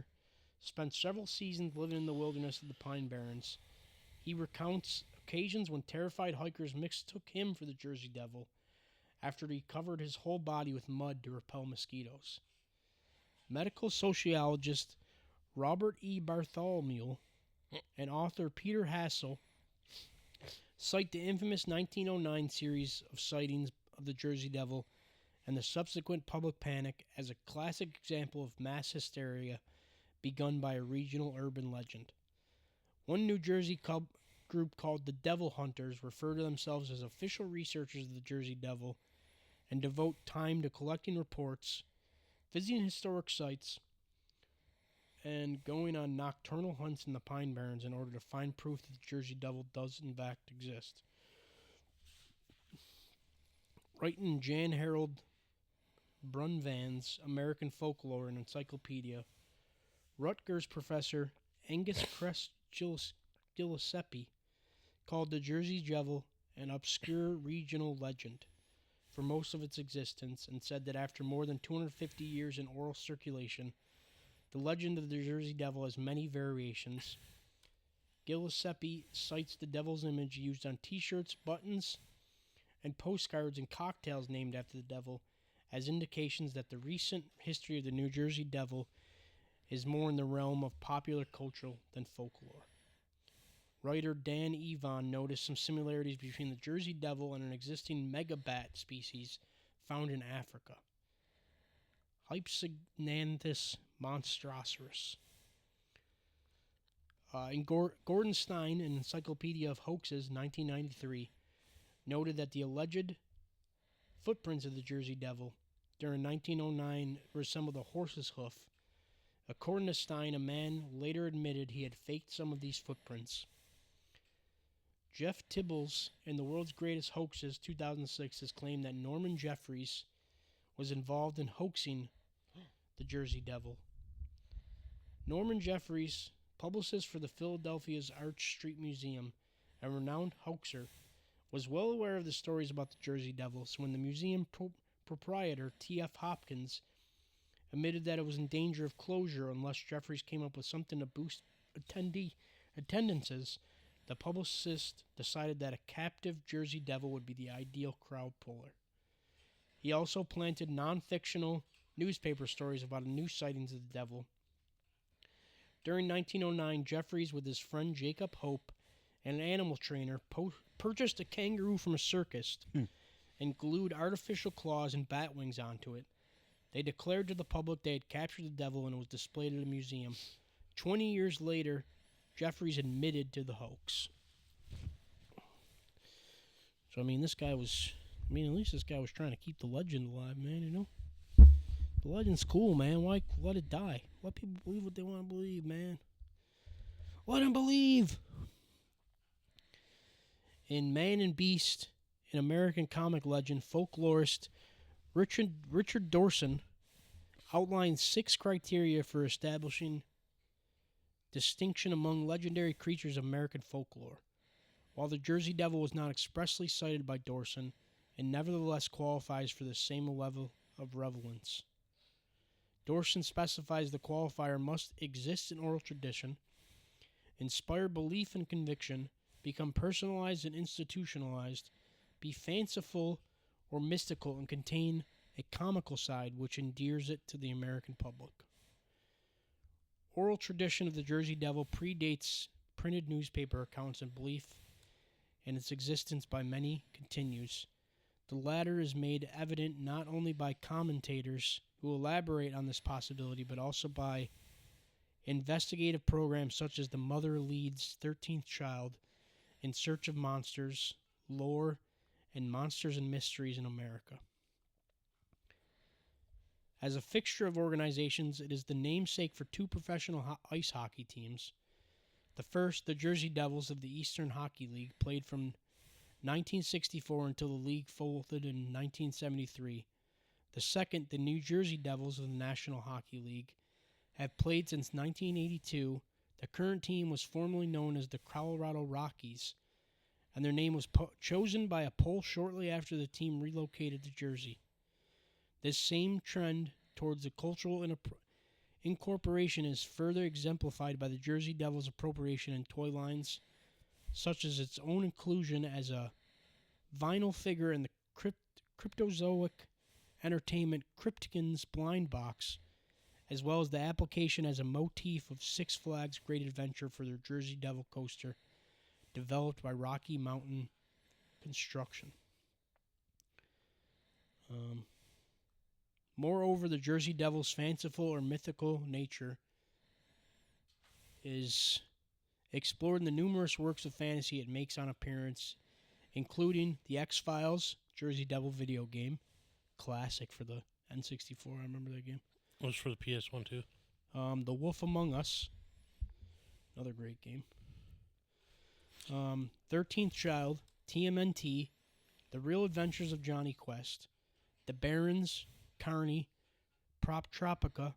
spent several seasons living in the wilderness of the Pine Barrens. He recounts occasions when terrified hikers mistook him for the Jersey Devil after he covered his whole body with mud to repel mosquitoes. Medical sociologist Robert E. Bartholomew and author Peter Hassel cite the infamous 1909 series of sightings of the Jersey Devil and the subsequent public panic as a classic example of mass hysteria begun by a regional urban legend. One New Jersey group called the Devil Hunters refer to themselves as official researchers of the Jersey Devil and devote time to collecting reports, visiting historic sites, and going on nocturnal hunts in the Pine Barrens in order to find proof that the Jersey Devil does in fact exist. Writing in Jan Harold Brunvan's American Folklore and Encyclopedia, Rutgers professor Angus Crest Giuseppe called the Jersey Devil an obscure regional legend for most of its existence and said that after more than 250 years in oral circulation, the legend of the Jersey Devil has many variations. Giuseppe cites the devil's image used on t-shirts, buttons, and postcards and cocktails named after the devil as indications that the recent history of the New Jersey Devil is more in the realm of popular culture than folklore. Writer Dan Evon noticed some similarities between the Jersey Devil and an existing megabat species found in Africa, Hypsignanthus monstrosaurus. In Gordon Stein, an Encyclopedia of Hoaxes, 1993, noted that the alleged footprints of the Jersey Devil during 1909 resembled a horse's hoof. According to Stein, a man later admitted he had faked some of these footprints. Jeff Tibbles, in The World's Greatest Hoaxes, 2006, has claimed that Norman Jeffries was involved in hoaxing the Jersey Devil. Norman Jeffries, publicist for the Philadelphia's Arch Street Museum, a renowned hoaxer, was well aware of the stories about the Jersey Devil, so when the museum proprietor, T.F. Hopkins, admitted that it was in danger of closure unless Jeffries came up with something to boost attendances, the publicist decided that a captive Jersey Devil would be the ideal crowd puller. He also planted non-fictional newspaper stories about new sightings of the devil During 1909, Jeffries, with his friend Jacob Hope and an animal trainer, purchased a kangaroo from a circus and glued artificial claws and bat wings onto it. They declared to the public they had captured the devil and it was displayed at a museum. 20 years later, Jeffries admitted to the hoax. So, at least this guy was trying to keep the legend alive, man, you know? The legend's cool, man. Why let it die? Let people believe what they want to believe, man. Let them believe! In Man and Beast, an American comic legend, folklorist Richard Dorson outlined 6 criteria for establishing distinction among legendary creatures of American folklore. While the Jersey Devil was not expressly cited by Dorson, it nevertheless qualifies for the same level of relevance. Dorson specifies the qualifier must exist in oral tradition, inspire belief and conviction, become personalized and institutionalized, be fanciful or mystical, and contain a comical side which endears it to the American public. Oral tradition of the Jersey Devil predates printed newspaper accounts, and belief in its existence by many continues. The latter is made evident not only by commentators who elaborate on this possibility, but also by investigative programs such as the Mother Leeds 13th Child, In Search of Monsters, Lore, and Monsters and Mysteries in America. As a fixture of organizations, it is the namesake for 2 professional ice hockey teams. The first, the Jersey Devils of the Eastern Hockey League, played from 1964 until the league folded in 1973. The second, the New Jersey Devils of the National Hockey League, have played since 1982. The current team was formerly known as the Colorado Rockies, and their name was chosen by a poll shortly after the team relocated to Jersey. This same trend towards the cultural incorporation is further exemplified by the Jersey Devils' appropriation in toy lines, such as its own inclusion as a vinyl figure in the Cryptozoic Entertainment Crypticons blind box, as well as the application as a motif of Six Flags Great Adventure for their Jersey Devil coaster, developed by Rocky Mountain Construction. Moreover, the Jersey Devil's fanciful or mythical nature is explored in the numerous works of fantasy it makes on appearance, including The X-Files, Jersey Devil video game, classic for the N64, I remember that game. It was for the PS1 too. The Wolf Among Us, another great game. 13th Child, TMNT, The Real Adventures of Johnny Quest, The Barons, Carney, Prop Tropica,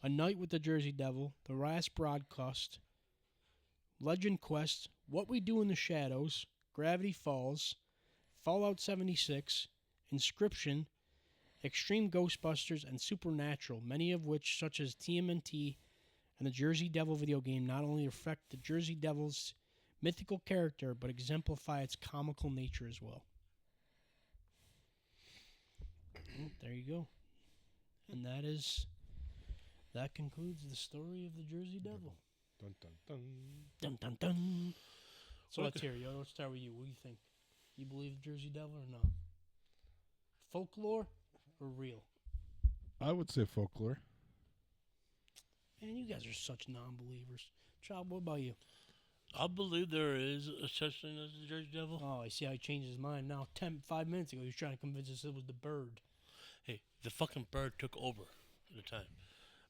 A Night with the Jersey Devil, The Last Broadcast, Legend Quest, What We Do in the Shadows, Gravity Falls, Fallout 76, Inscription, Extreme Ghostbusters, and Supernatural, many of which, such as TMNT and the Jersey Devil video game, not only reflect the Jersey Devil's mythical character, but exemplify its comical nature as well. There you go. And that concludes the story of the Jersey Devil. Dun dun dun. Dun dun dun. So let's hear you. Let's start with you. What do you think? You believe the Jersey Devil or not? Folklore or real? I would say folklore. Man, you guys are such non-believers. Child, what about you? I believe there is a such thing as the Jersey Devil. Oh, I see how he changed his mind now. 5 minutes ago, he was trying to convince us it was the bird. Hey, the fucking bird took over at the time.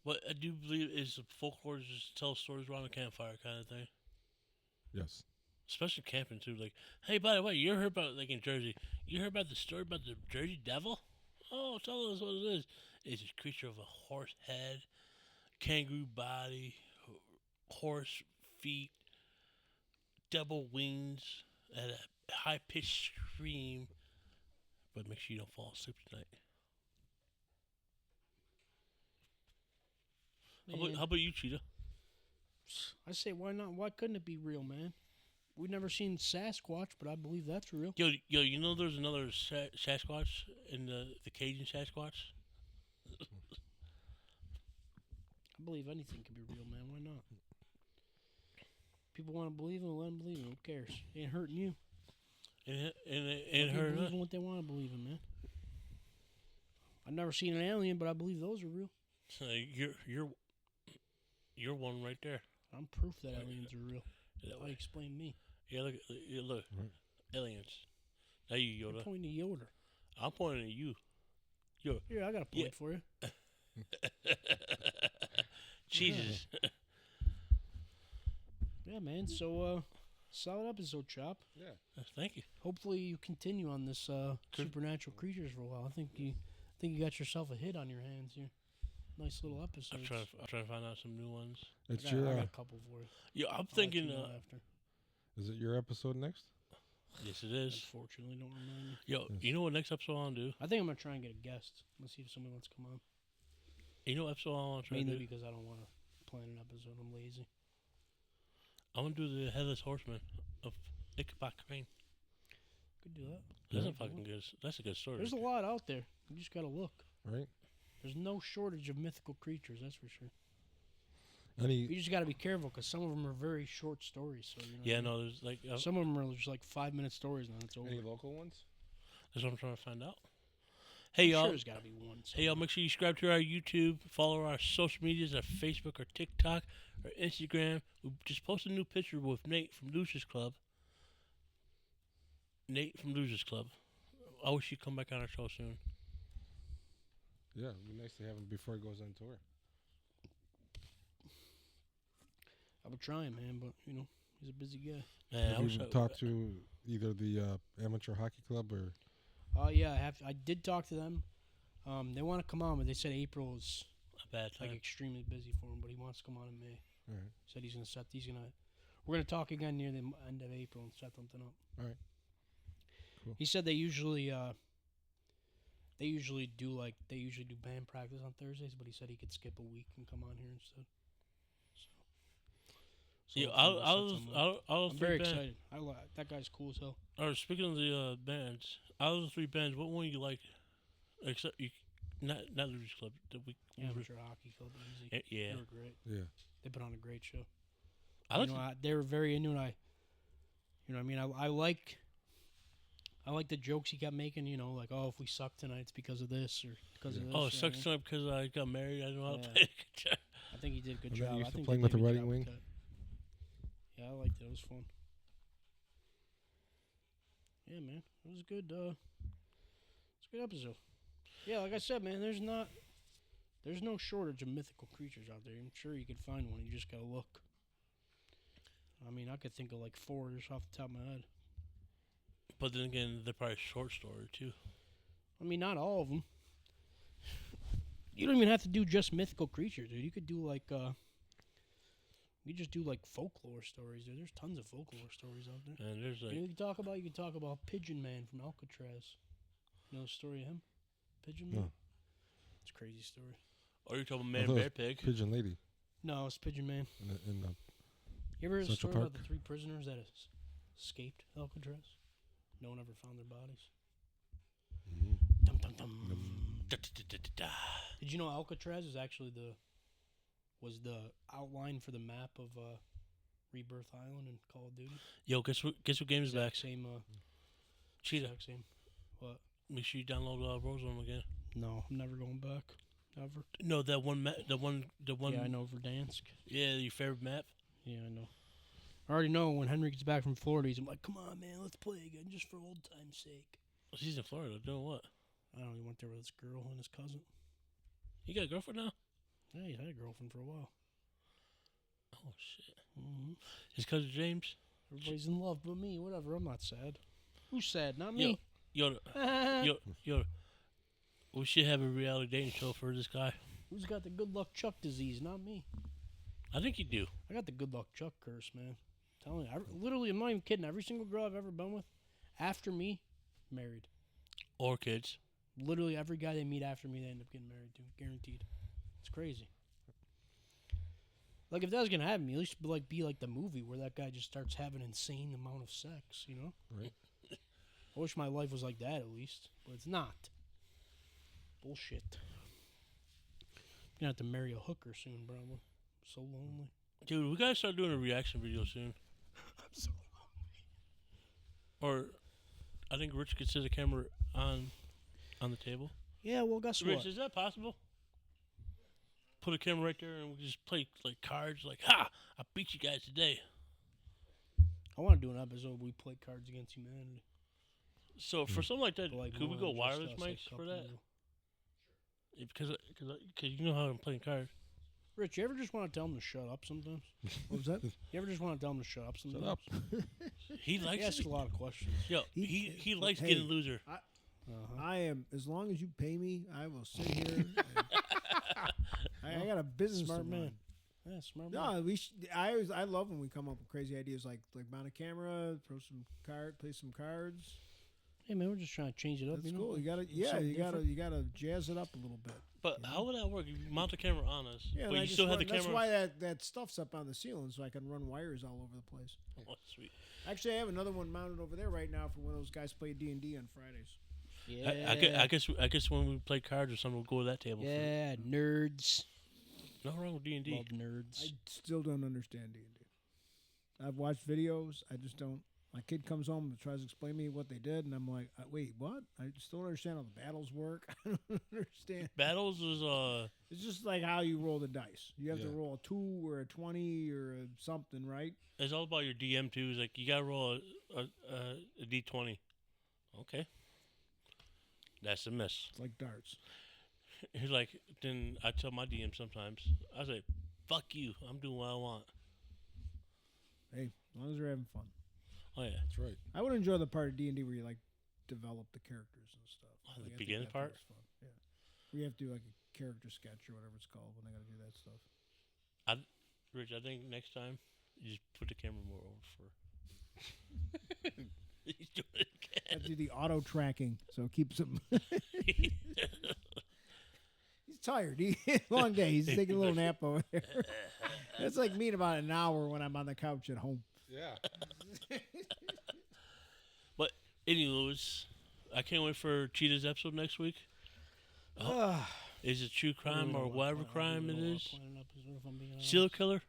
What I do believe is folklore is just tell stories around a campfire kind of thing. Yes. Especially camping too. Like, hey, by the way, you heard about, like in Jersey, you heard about the story about the Jersey Devil? Oh, tell us what it is. It's a creature of a horse head, kangaroo body, horse feet, double wings, and a high-pitched scream. But make sure you don't fall asleep tonight. How about you, Cheetah? I say, why not? Why couldn't it be real, man? We've never seen Sasquatch, but I believe that's real. Yo, you know there's another Sasquatch in the Cajun Sasquatch? I believe anything can be real, man. Why not? People want to believe in, let them believe in. Who cares? It ain't hurting you. And People her believe in what they want to believe in, man. I've never seen an alien, but I believe those are real. you're one right there. I'm proof that aliens are real. That way, explain me. Yeah, look, aliens. Now you Yoda. You're pointing to Yoda. I'm pointing at you. Yoda. Here, I got a point for you. Jesus. Yeah, man. So, solid episode, Chop. Yeah. Thank you. Hopefully, you continue on this supernatural creatures for a while. I think you got yourself a hit on your hands here. Nice little episode. I'm trying to find out some new ones. It's I got a couple for you. Yeah, I'm I'll let thinking. you know after. Is it your episode next? Yes, it is. Unfortunately, don't remind me. Yo, you know what next episode I want to do? I think I'm gonna try and get a guest. Let's see if somebody wants to come on. You know what episode I want to try to Mainly do? because I don't want to plan an episode. I'm lazy. I want to do the Headless Horseman of Ichabod Crane. Could do that. That's Yeah. a fucking good. That's a good story. There's a lot out there. You just gotta look. Right. There's no shortage of mythical creatures. That's for sure. Any? You just gotta be careful because some of them are very short stories. So you know. Yeah, what I mean? no, there's like Some of them are just like 5-minute stories, and then it's over. Any local ones? that's what I'm trying to find out. Hey I'm y'all, sure there's gotta be one. hey y'all, make sure you subscribe to our YouTube, follow our social medias at Facebook or TikTok or Instagram. We just posted a new picture with Nate from Losers Club. Nate from Losers Club. I wish you'd come back on our show soon. Yeah, it'd be nice to have him before he goes on tour. I would try him, man, but you know he's a busy guy. Man, I Have wish you I talked to either the amateur hockey club or? Yeah, I did talk to them. They want to come on, but they said April is a bad time. like extremely busy for him. But he wants to come on in May. All right. Said we're gonna talk again near the end of April and set something up. All right. Cool. He said they usually do band practice on Thursdays, but he said he could skip a week and come on here instead. So Yeah, hopefully we'll set something up. I'm I'm very excited. That guy's cool as hell. Alright, speaking of the bands, out of the 3 bands, what one you like? Except you, not Losers Club. Amateur hockey club, easy. Yeah, They were great. Yeah. They put on a great show. I like. They were very into it. I mean, I like the jokes he kept making. You know, like, oh, if we suck tonight, it's because of this or because of this. Oh, you it know sucks what I mean? because I got married. I don't know how to Yeah. play guitar. I think he did a good And then job. you used I to think playing they with did the a good Reading job Wing? that. Yeah, I liked it. It was fun. Yeah, man, it was good. It's a good episode. Yeah, like I said, man, there's no shortage of mythical creatures out there. I'm sure you could find one. You just gotta look. I mean, I could think of like 4 just off the top of my head. But then again, they're probably short story too. I mean, not all of them. You don't even have to do just mythical creatures, dude. You could do like, you just do like folklore stories, dude. There's tons of folklore stories out there. And there's like, You can talk about Pigeon Man from Alcatraz. You know the story of him? Pigeon Man? No. It's a crazy story. or you're talking I Man thought it Bear was Pig. Pigeon Lady. No, it's Pigeon Man. In the You ever heard the Central story about Park? the 3 prisoners that escaped Alcatraz? No one ever found their bodies. Dum, dum, dum. Da-da-da-da-da. Did you know Alcatraz is actually was the outline for the map of Rebirth Island in Call of Duty? Yo, guess what game is back? Same. Cheetah. Exact same. What? Make sure you download Rosalind again. No, I'm never going back. Ever. No, that one the one. Yeah, I know Verdansk. Yeah, your favorite map. Yeah, I know. I already know when Henry gets back from Florida, he's like, come on, man, let's play again just for old time's sake. He's in Florida doing what? I don't know, he went there with his girl and his cousin. He got a girlfriend now? Yeah, he had a girlfriend for a while. Oh shit. Mm-hmm. His cousin James. Everybody's in love but me. Whatever, I'm not sad. Who's sad? Not me. Yo. We should have a reality dating show for this guy. Who's got the good luck Chuck disease? Not me. I think you do. I got the good luck Chuck curse, man. I'm telling you, literally, I'm not even kidding. Every single girl I've ever been with, after me, married. Or kids. Literally, every guy they meet after me, they end up getting married to. Guaranteed. It's crazy. Like, if that was gonna happen, at least be like the movie where that guy just starts having an insane amount of sex. You know? Right. I wish my life was like that at least, but it's not. Bullshit. Gonna have to marry a hooker soon, bro. I'm so lonely. Dude, we gotta start doing a reaction video soon. I'm so Or, I think Rich could set the camera on the table. Yeah, well, guess Rich, what? is that possible? Put a camera right there and we just play like cards. Like, ha! I beat you guys today. I want to do an episode where we play Cards Against Humanity. So for something like that, But, like, could we more go than just wireless us, like, mics for couple that? people. Because you know how I'm playing cards. Rich, you ever just want to tell him to shut up sometimes? What was that? You ever just want to tell him to shut up sometimes? up. He He likes asks a lot of questions. Yo, He- he likes hey, getting loser. Uh-huh. I am, as long as you pay me, I will sit here. I got a business Smart to man. run. Yeah, smart man. No, I love when we come up with crazy ideas like mount a camera, play some cards. Hey, man, we're just trying to change it up. That's you know? cool. You something gotta jazz it up a little bit. But how would that work? You mount the camera on us, Yeah, but and I you just still have the run- camera. That's why that stuff's up on the ceiling, so I can run wires all over the place. Oh, sweet. Actually, I have another one mounted over there right now for when those guys play D&D on Fridays. Yeah. I guess when we play cards or something, we'll go to that table. Yeah, nerds. Nothing wrong with D&D. Love nerds. I still don't understand D&D. I've watched videos. I just don't. My kid comes home and tries to explain to me what they did, and I'm like, wait, what? I just don't understand how the battles work. I don't understand. Battles is It's just like how you roll the dice. You have to Yeah. roll a 2 or a 20 or a something, right? it's all about your DM too. It's like you gotta roll a D20. Okay, that's a miss. It's like darts. He's like, then I tell my DM sometimes, I say, fuck you, I'm doing what I want. Hey, as long as they're having fun. Oh yeah, That's right. I would enjoy the part of D&D where you like develop the characters and stuff. Oh, the Like, I think beginning that part? part's fun. Yeah, we have to do like a character sketch or whatever it's called when they got to do that stuff. Rich, I think next time you just put the camera more over for. He's doing it I again. do the auto tracking, so it keeps him. He's tired. Long day. He's taking a little nap over there. It's like me in about an hour when I'm on the couch at home. Yeah. But anyways, I can't wait for Cheetah's episode next week. Is it true crime or whatever crime it is? Serial killer?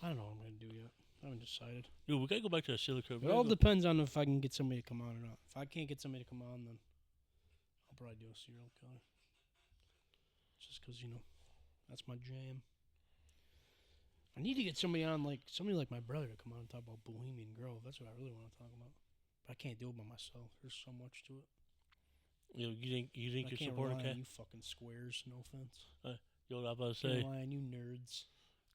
I don't know what I'm going to do yet. I haven't decided. Dude, we gotta go back to the serial killer. It all depends on if I can get somebody to come on or not. If I can't get somebody to come on, then I'll probably do a serial killer. Just because, that's my jam. I need to get somebody on, somebody like my brother to come on and talk about Bohemian Grove. That's what I really want to talk about. But I can't do it by myself. There's so much to it. You think I you're can't supporting rely cat? on you fucking squares, no offense. Yo, I was about to Can't say. rely on you nerds.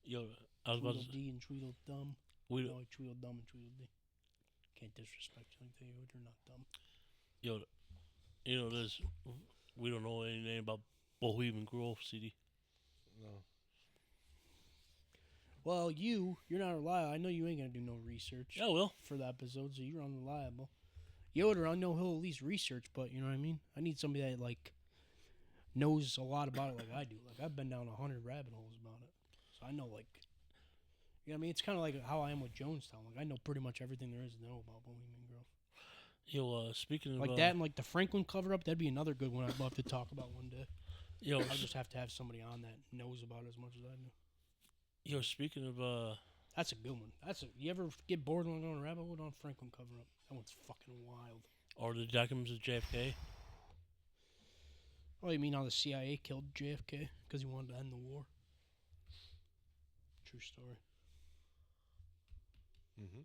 Yo, I was about to say. Tweedledee and Tweedledum. We, No, Tweedledum and Tweedledee. Can't disrespect you like they would. They're not dumb. yo, this. We don't know anything about Bohemian Grove City. No. Well, you're not reliable. I know you ain't gonna do no research. Yeah, well, For the episode, so you're unreliable. Yoder, I know he'll at least research, but you know what I mean? I need somebody that, knows a lot about it like I do. Like, I've been down 100 rabbit holes about it. So I know, you know what I mean? It's kind of like how I am with Jonestown. Like, I know pretty much everything there is to know about Bohemian Grove. yo, speaking of Like that and, the Franklin cover-up, that'd be another good one I'd love to talk about one day. yo, I'll just have to have somebody on that knows about it as much as I do. yo, speaking of That's a good one. You ever get bored on going to rabbit hole on Franklin cover-up? That one's fucking wild. or the documents of JFK. Oh, you mean how the CIA killed JFK because he wanted to end the war? True story. Mm-hmm.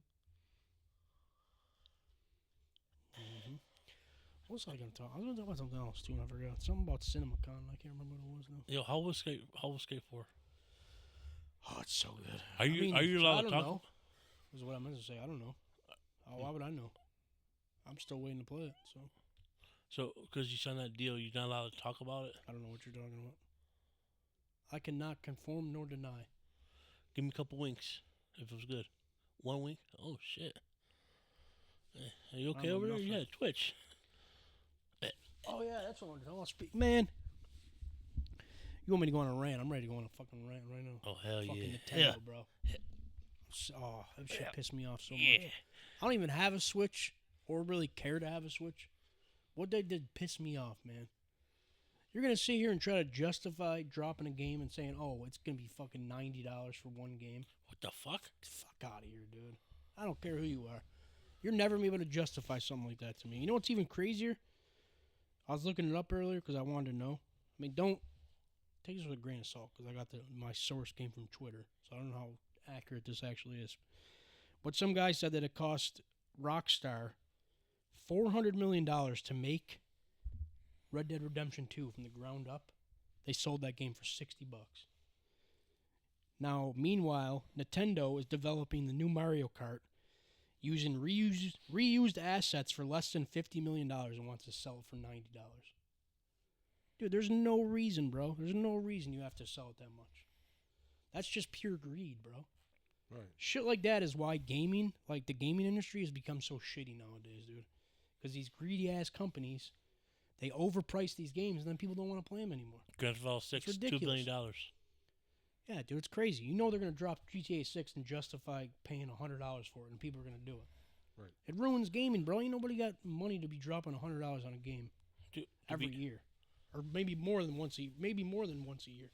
What was I going to talk? I was going to talk about something else too, and I forgot. Something about CinemaCon. I can't remember what it was now. Yo, how was Skate 4? Oh, it's so good. Are you allowed I to don't talk? know. Was what I meant to say. I don't know. Why would I know? I'm still waiting to play it, so So, because you signed that deal, you're not allowed to talk about it. I don't know what you're talking about. I cannot conform nor deny. Give me a couple winks if it was good. One wink. Oh shit. Are you okay I'm over there? enough Yeah, Twitch. Oh yeah, that's what I'm talking about. Man, you want me to go on a rant? I'm ready to go on a fucking rant right now. Oh hell Fucking yeah. Nintendo, Yeah. bro. Oh, that shit Yeah. pissed me off so Yeah. much. I don't even have a Switch or really care to have a Switch. What they did pissed me off, man. You're going to sit here and try to justify dropping a game and saying, oh, it's going to be fucking $90 for one game. What the fuck? Fuck out of here, dude. I don't care who you are. You're never going to be able to justify something like that to me. You know what's even crazier? I was looking it up earlier because I wanted to know. I mean, don't take this with a grain of salt because I got my source came from Twitter, so I don't know how accurate this actually is. But some guy said that it cost Rockstar $400 million to make Red Dead Redemption 2 from the ground up. They sold that game for $60. Now, meanwhile, Nintendo is developing the new Mario Kart using reused assets for less than $50 million and wants to sell it for $90. Dude, there's no reason, bro. There's no reason you have to sell it that much. That's just pure greed, bro. Right. Shit like that is why gaming, like the gaming industry, has become so shitty nowadays, dude. Because these greedy-ass companies, they overprice these games, and then people don't want to play them anymore. Grand Theft Auto 6, $2 billion. Yeah, dude, it's crazy. You know they're going to drop GTA 6 and justify paying $100 for it, and people are going to do it. Right. It ruins gaming, bro. Ain't nobody got money to be dropping $100 on a game every year. Or maybe more than once a year.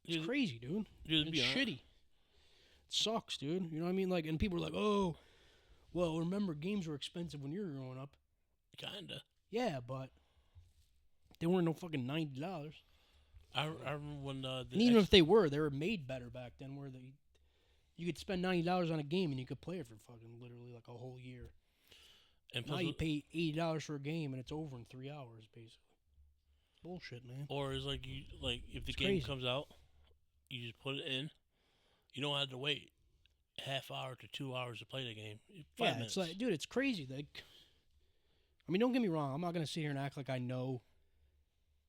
It's crazy, dude. It's shitty. It sucks, dude. You know what I mean? Like, and people are like, oh, well, remember, games were expensive when you were growing up. Kinda. Yeah, but they weren't no fucking $90. I remember when and even if they were made better back then, where you could spend $90 on a game and you could play it for fucking literally like a whole year. And now you pay $80 for a game and it's over in 3 hours, basically. Bullshit, man. Or it's like if the game comes out, you just put it in. You don't have to wait a half hour to 2 hours to play the game. 5 minutes. It's like, dude, it's crazy. Like, I mean, don't get me wrong. I'm not gonna sit here and act like I know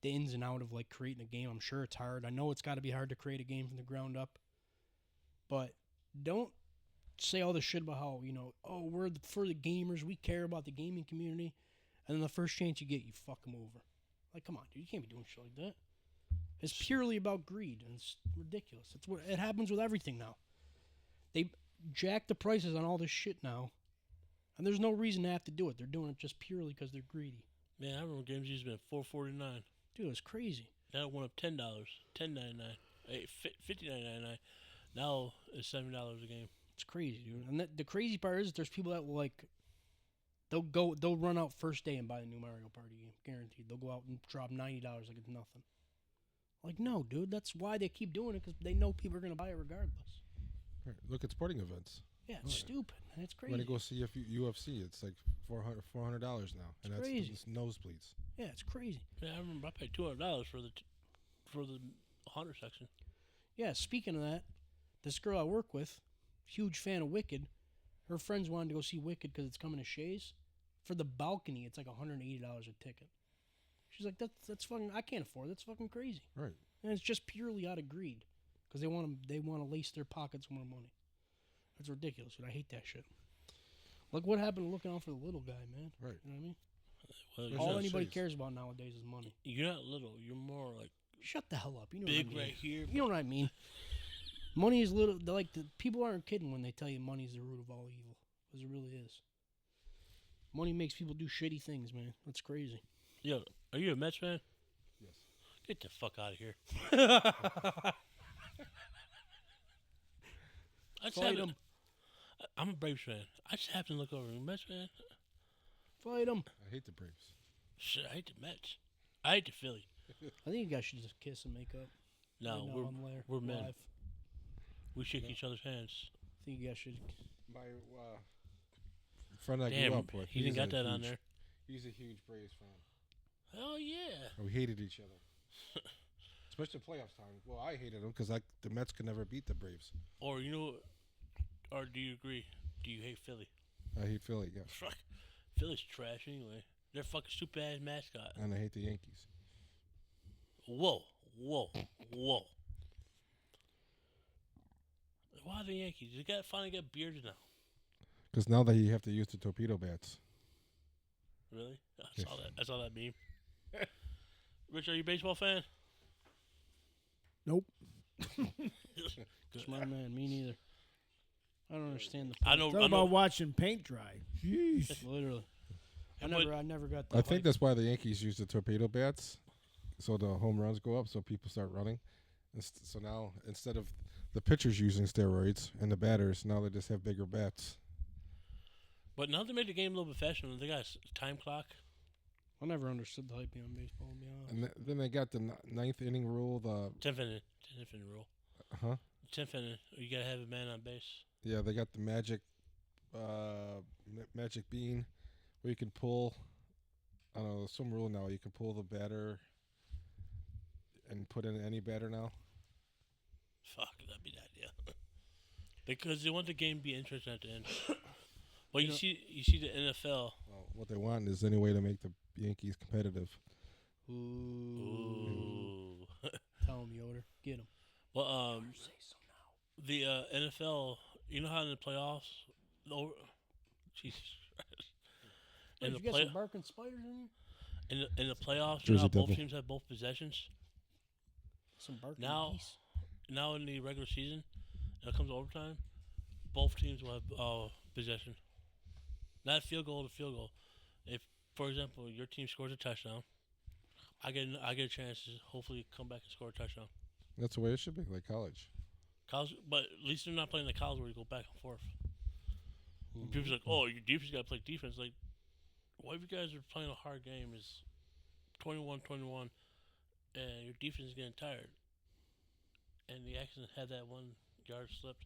the ins and out of like creating a game. I'm sure it's hard. I know it's got to be hard to create a game from the ground up. But don't say all this shit about how, oh, we're for the gamers. We care about the gaming community. And then the first chance you get, you fuck them over. Like, come on, dude. You can't be doing shit like that. It's purely about greed, and it's ridiculous. It's what it happens with everything now. They jack the prices on all this shit now, and there's no reason to have to do it. They're doing it just purely because they're greedy. Man, I remember games used to be $4.49. Dude, it's crazy. Now it went up $10, $10.99, $59.99. Now it's $7 a game. It's crazy, dude. And the crazy part is there's people that will like, they'll run out first day and buy the new Mario Party game, guaranteed. They'll go out and drop $90 like it's nothing. Like, no, dude. That's why they keep doing it, because they know people are gonna buy it regardless. Right. Look at sporting events. Yeah, it's stupid, man. It's crazy. When you go see UFC, it's like $400 now, and that's crazy. Nosebleeds. Yeah, it's crazy. Yeah, I remember I paid $200 for the Hunter section. Yeah, speaking of that, this girl I work with, huge fan of Wicked. Her friends wanted to go see Wicked because it's coming to Shays. For the balcony, it's like $180 a ticket. She's like, that's fucking, I can't afford it. That's fucking crazy. Right. And it's just purely out of greed, because they want to lace their pockets more money. That's ridiculous, dude. I hate that shit. Look what happened to looking out for the little guy, man. Right. You know what I mean? Well, all anybody cares about nowadays is money. You're not little. You're more like shut the hell up. You know big what I mean. right here. You know what I mean. Money is little. Like the people aren't kidding when they tell you money is the root of all evil, because it really is. Money makes people do shitty things, man. That's crazy. Yo, are you a Mets fan? Yes. Get the fuck out of here. Fight him. I'm a Braves fan. I just happen to look over. Mets fan? Fight him. I hate the Braves. Shit, I hate the Mets. I hate the Philly. I think you guys should just kiss and make up. No, we're men. Live. We shake each other's hands. I think you guys should. My friend I grew up with. He didn't got that on there. He's a huge Braves fan. Oh, yeah. We hated each other. Especially playoffs time. Well, I hated them because the Mets could never beat the Braves. Or, or do you agree? Do you hate Philly? I hate Philly, yeah. Fuck. Philly's trash anyway. They're a fucking stupid-ass mascot. And I hate the Yankees. Whoa. Why the Yankees? They finally got beards now. Because now that you have to use the torpedo bats. Really? I saw that meme. Rich, are you a baseball fan? Nope. Smart man, me neither. I don't understand the. I know. Talk about watching paint dry. Jeez. Literally. I never got that. I think that's why the Yankees use the torpedo bats. so the home runs go up, so people start running. So now instead of the pitchers using steroids and the batters, now they just have bigger bats. But now they made the game a little bit faster. They got a time clock. I never understood the hype behind baseball, to be honest. And then they got the ninth inning rule. The 10th inning rule. 10th inning, you gotta have a man on base. Yeah, they got the magic bean where you can pull. I don't know, there's some rule now. You can pull the batter and put in any batter now. Fuck, that'd be the idea. Because they want the game to be interesting at the end. But you see the NFL. Well, what they want is any way to make the Yankees competitive. Ooh. Tell him, Yoder. Get him. Well, the NFL, you know how in the playoffs, Jesus Christ. Did you get some barking spiders in you? In the playoffs, Jersey you know how both Devil. teams have both possessions? Some barking geese. Now in the regular season, when it comes to overtime, both teams will have possession. Not field goal to field goal. If, for example, your team scores a touchdown, I get a chance to hopefully come back and score a touchdown. That's the way it should be, like college. College, but at least they're not playing the college where you go back and forth. And people's like, oh, your defense got to play defense. Like, what if you guys are playing a hard game? Is 21-21, and your defense is getting tired, and the accident had that 1 yard slipped.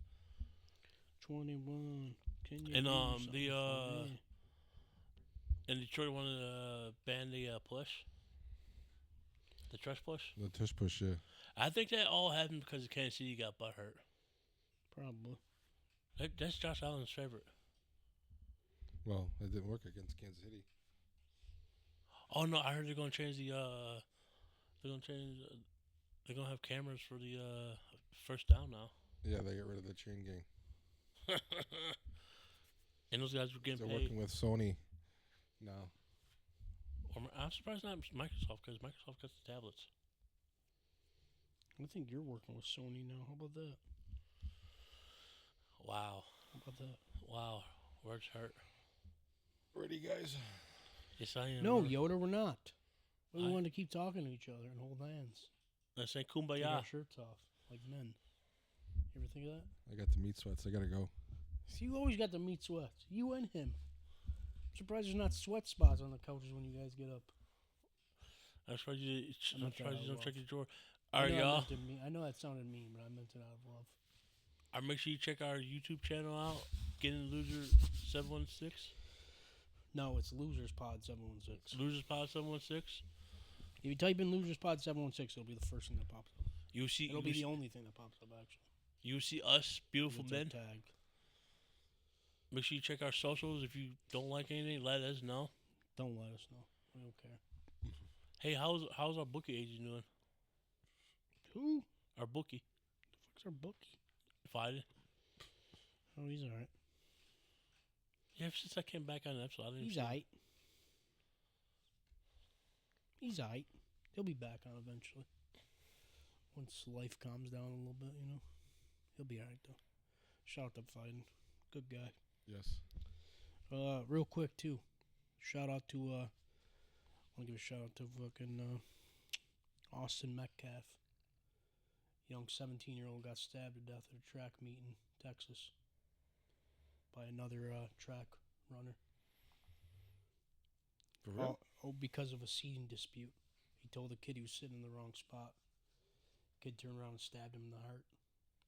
21. Can you And do something for me? and Detroit wanted to ban the push, the tush push. The tush push, yeah. I think that all happened because Kansas City got butt hurt. Probably. That's Josh Allen's favorite. Well, it didn't work against Kansas City. Oh no, I heard they're gonna change the. They're gonna have cameras for the first down now. Yeah, they got rid of the chain gang. And those guys were getting They're paid. working with Sony now. I'm surprised not Microsoft, because Microsoft gets the tablets. I think you're working with Sony now. How about that? Wow. How about that? Wow. Words hurt. Ready, guys? Yes, I am. No, Yoda, we're not. We want to keep talking to each other and hold hands. Let's say Take kumbaya. our shirts off like men. You ever think of that? I got the meat sweats. I gotta go. See, you always got the meat sweats. You and him. I'm surprised there's not sweat spots on the couches when you guys get up. I'm surprised you don't check your drawer. I All right, know y'all. I know that sounded mean, but I meant it out of love. Make sure you check our YouTube channel out. GetIn Loser 716. No, it's Losers Pod 716. Losers Pod 716. If you type in Losers Pod 716, it'll be the first thing that pops up. It'll be the only thing that pops up, actually. You see us, beautiful It's our men. tag. Make sure you check our socials. If you don't like anything, let us know. Don't let us know. We don't care. Hey, how's our bookie agent doing? Who? Our bookie. The fuck's our bookie? Fighting. Oh, he's alright. Yeah, ever since I came back on the episode, I didn't He's see him. alright. He's alright. He'll be back on eventually. Once life calms down a little bit, you know. He'll be alright, though. Shout out to Fighting. Good guy. Yes. Real quick, too. Shout out to, I want to give a shout out to fucking, Austin Metcalf. Young 17-year-old got stabbed to death at a track meet in Texas by another, track runner. For real? Because of a seating dispute. He told the kid he was sitting in the wrong spot. Kid turned around and stabbed him in the heart.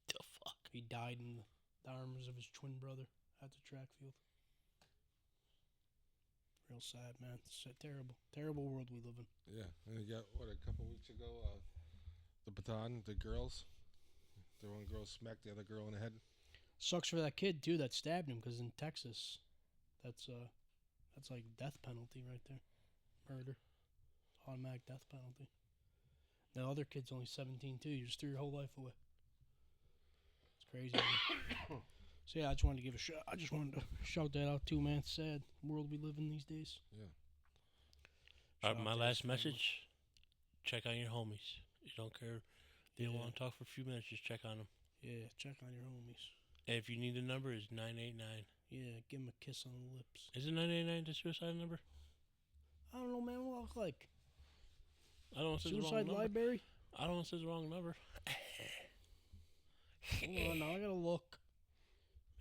The fuck? He died in the arms of his twin brother at the track field. Real sad, man. It's a terrible world we live in. Yeah. And you got, a couple weeks ago, the baton, the girls. The one girl smacked the other girl in the head. Sucks for that kid, too, that stabbed him, because in Texas, that's like death penalty right there. Murder. Automatic death penalty. The other kid's only 17, too. You just threw your whole life away. It's crazy, man. So, yeah, I just wanted to shout that out, too, man. It's sad. The world we live in these days. Yeah. Shout out My to last his family. message, check on your homies. You don't care if they want to talk for a few minutes, just check on them. Yeah, check on your homies. And if you need the number, it's 989. Yeah, give him a kiss on the lips. Is it 989 the suicide number? I don't know, man. What I look like? I don't want to say the wrong Suicide number. Library? I don't want to say the wrong number. Hold on, now I gotta look.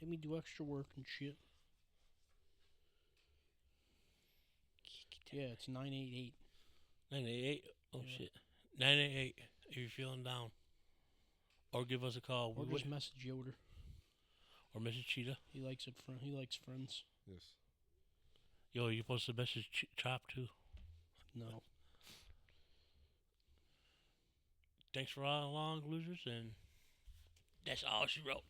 Make me do extra work and shit. Yeah, it's 988. 988. Oh Yeah. shit. 988. If you're feeling down, or give us a call. Or just message Yoder. Or message Cheetah. He likes it. He likes friends. Yes. Yo, you supposed to message Chop too. No. Thanks for all along, losers, and that's all she wrote.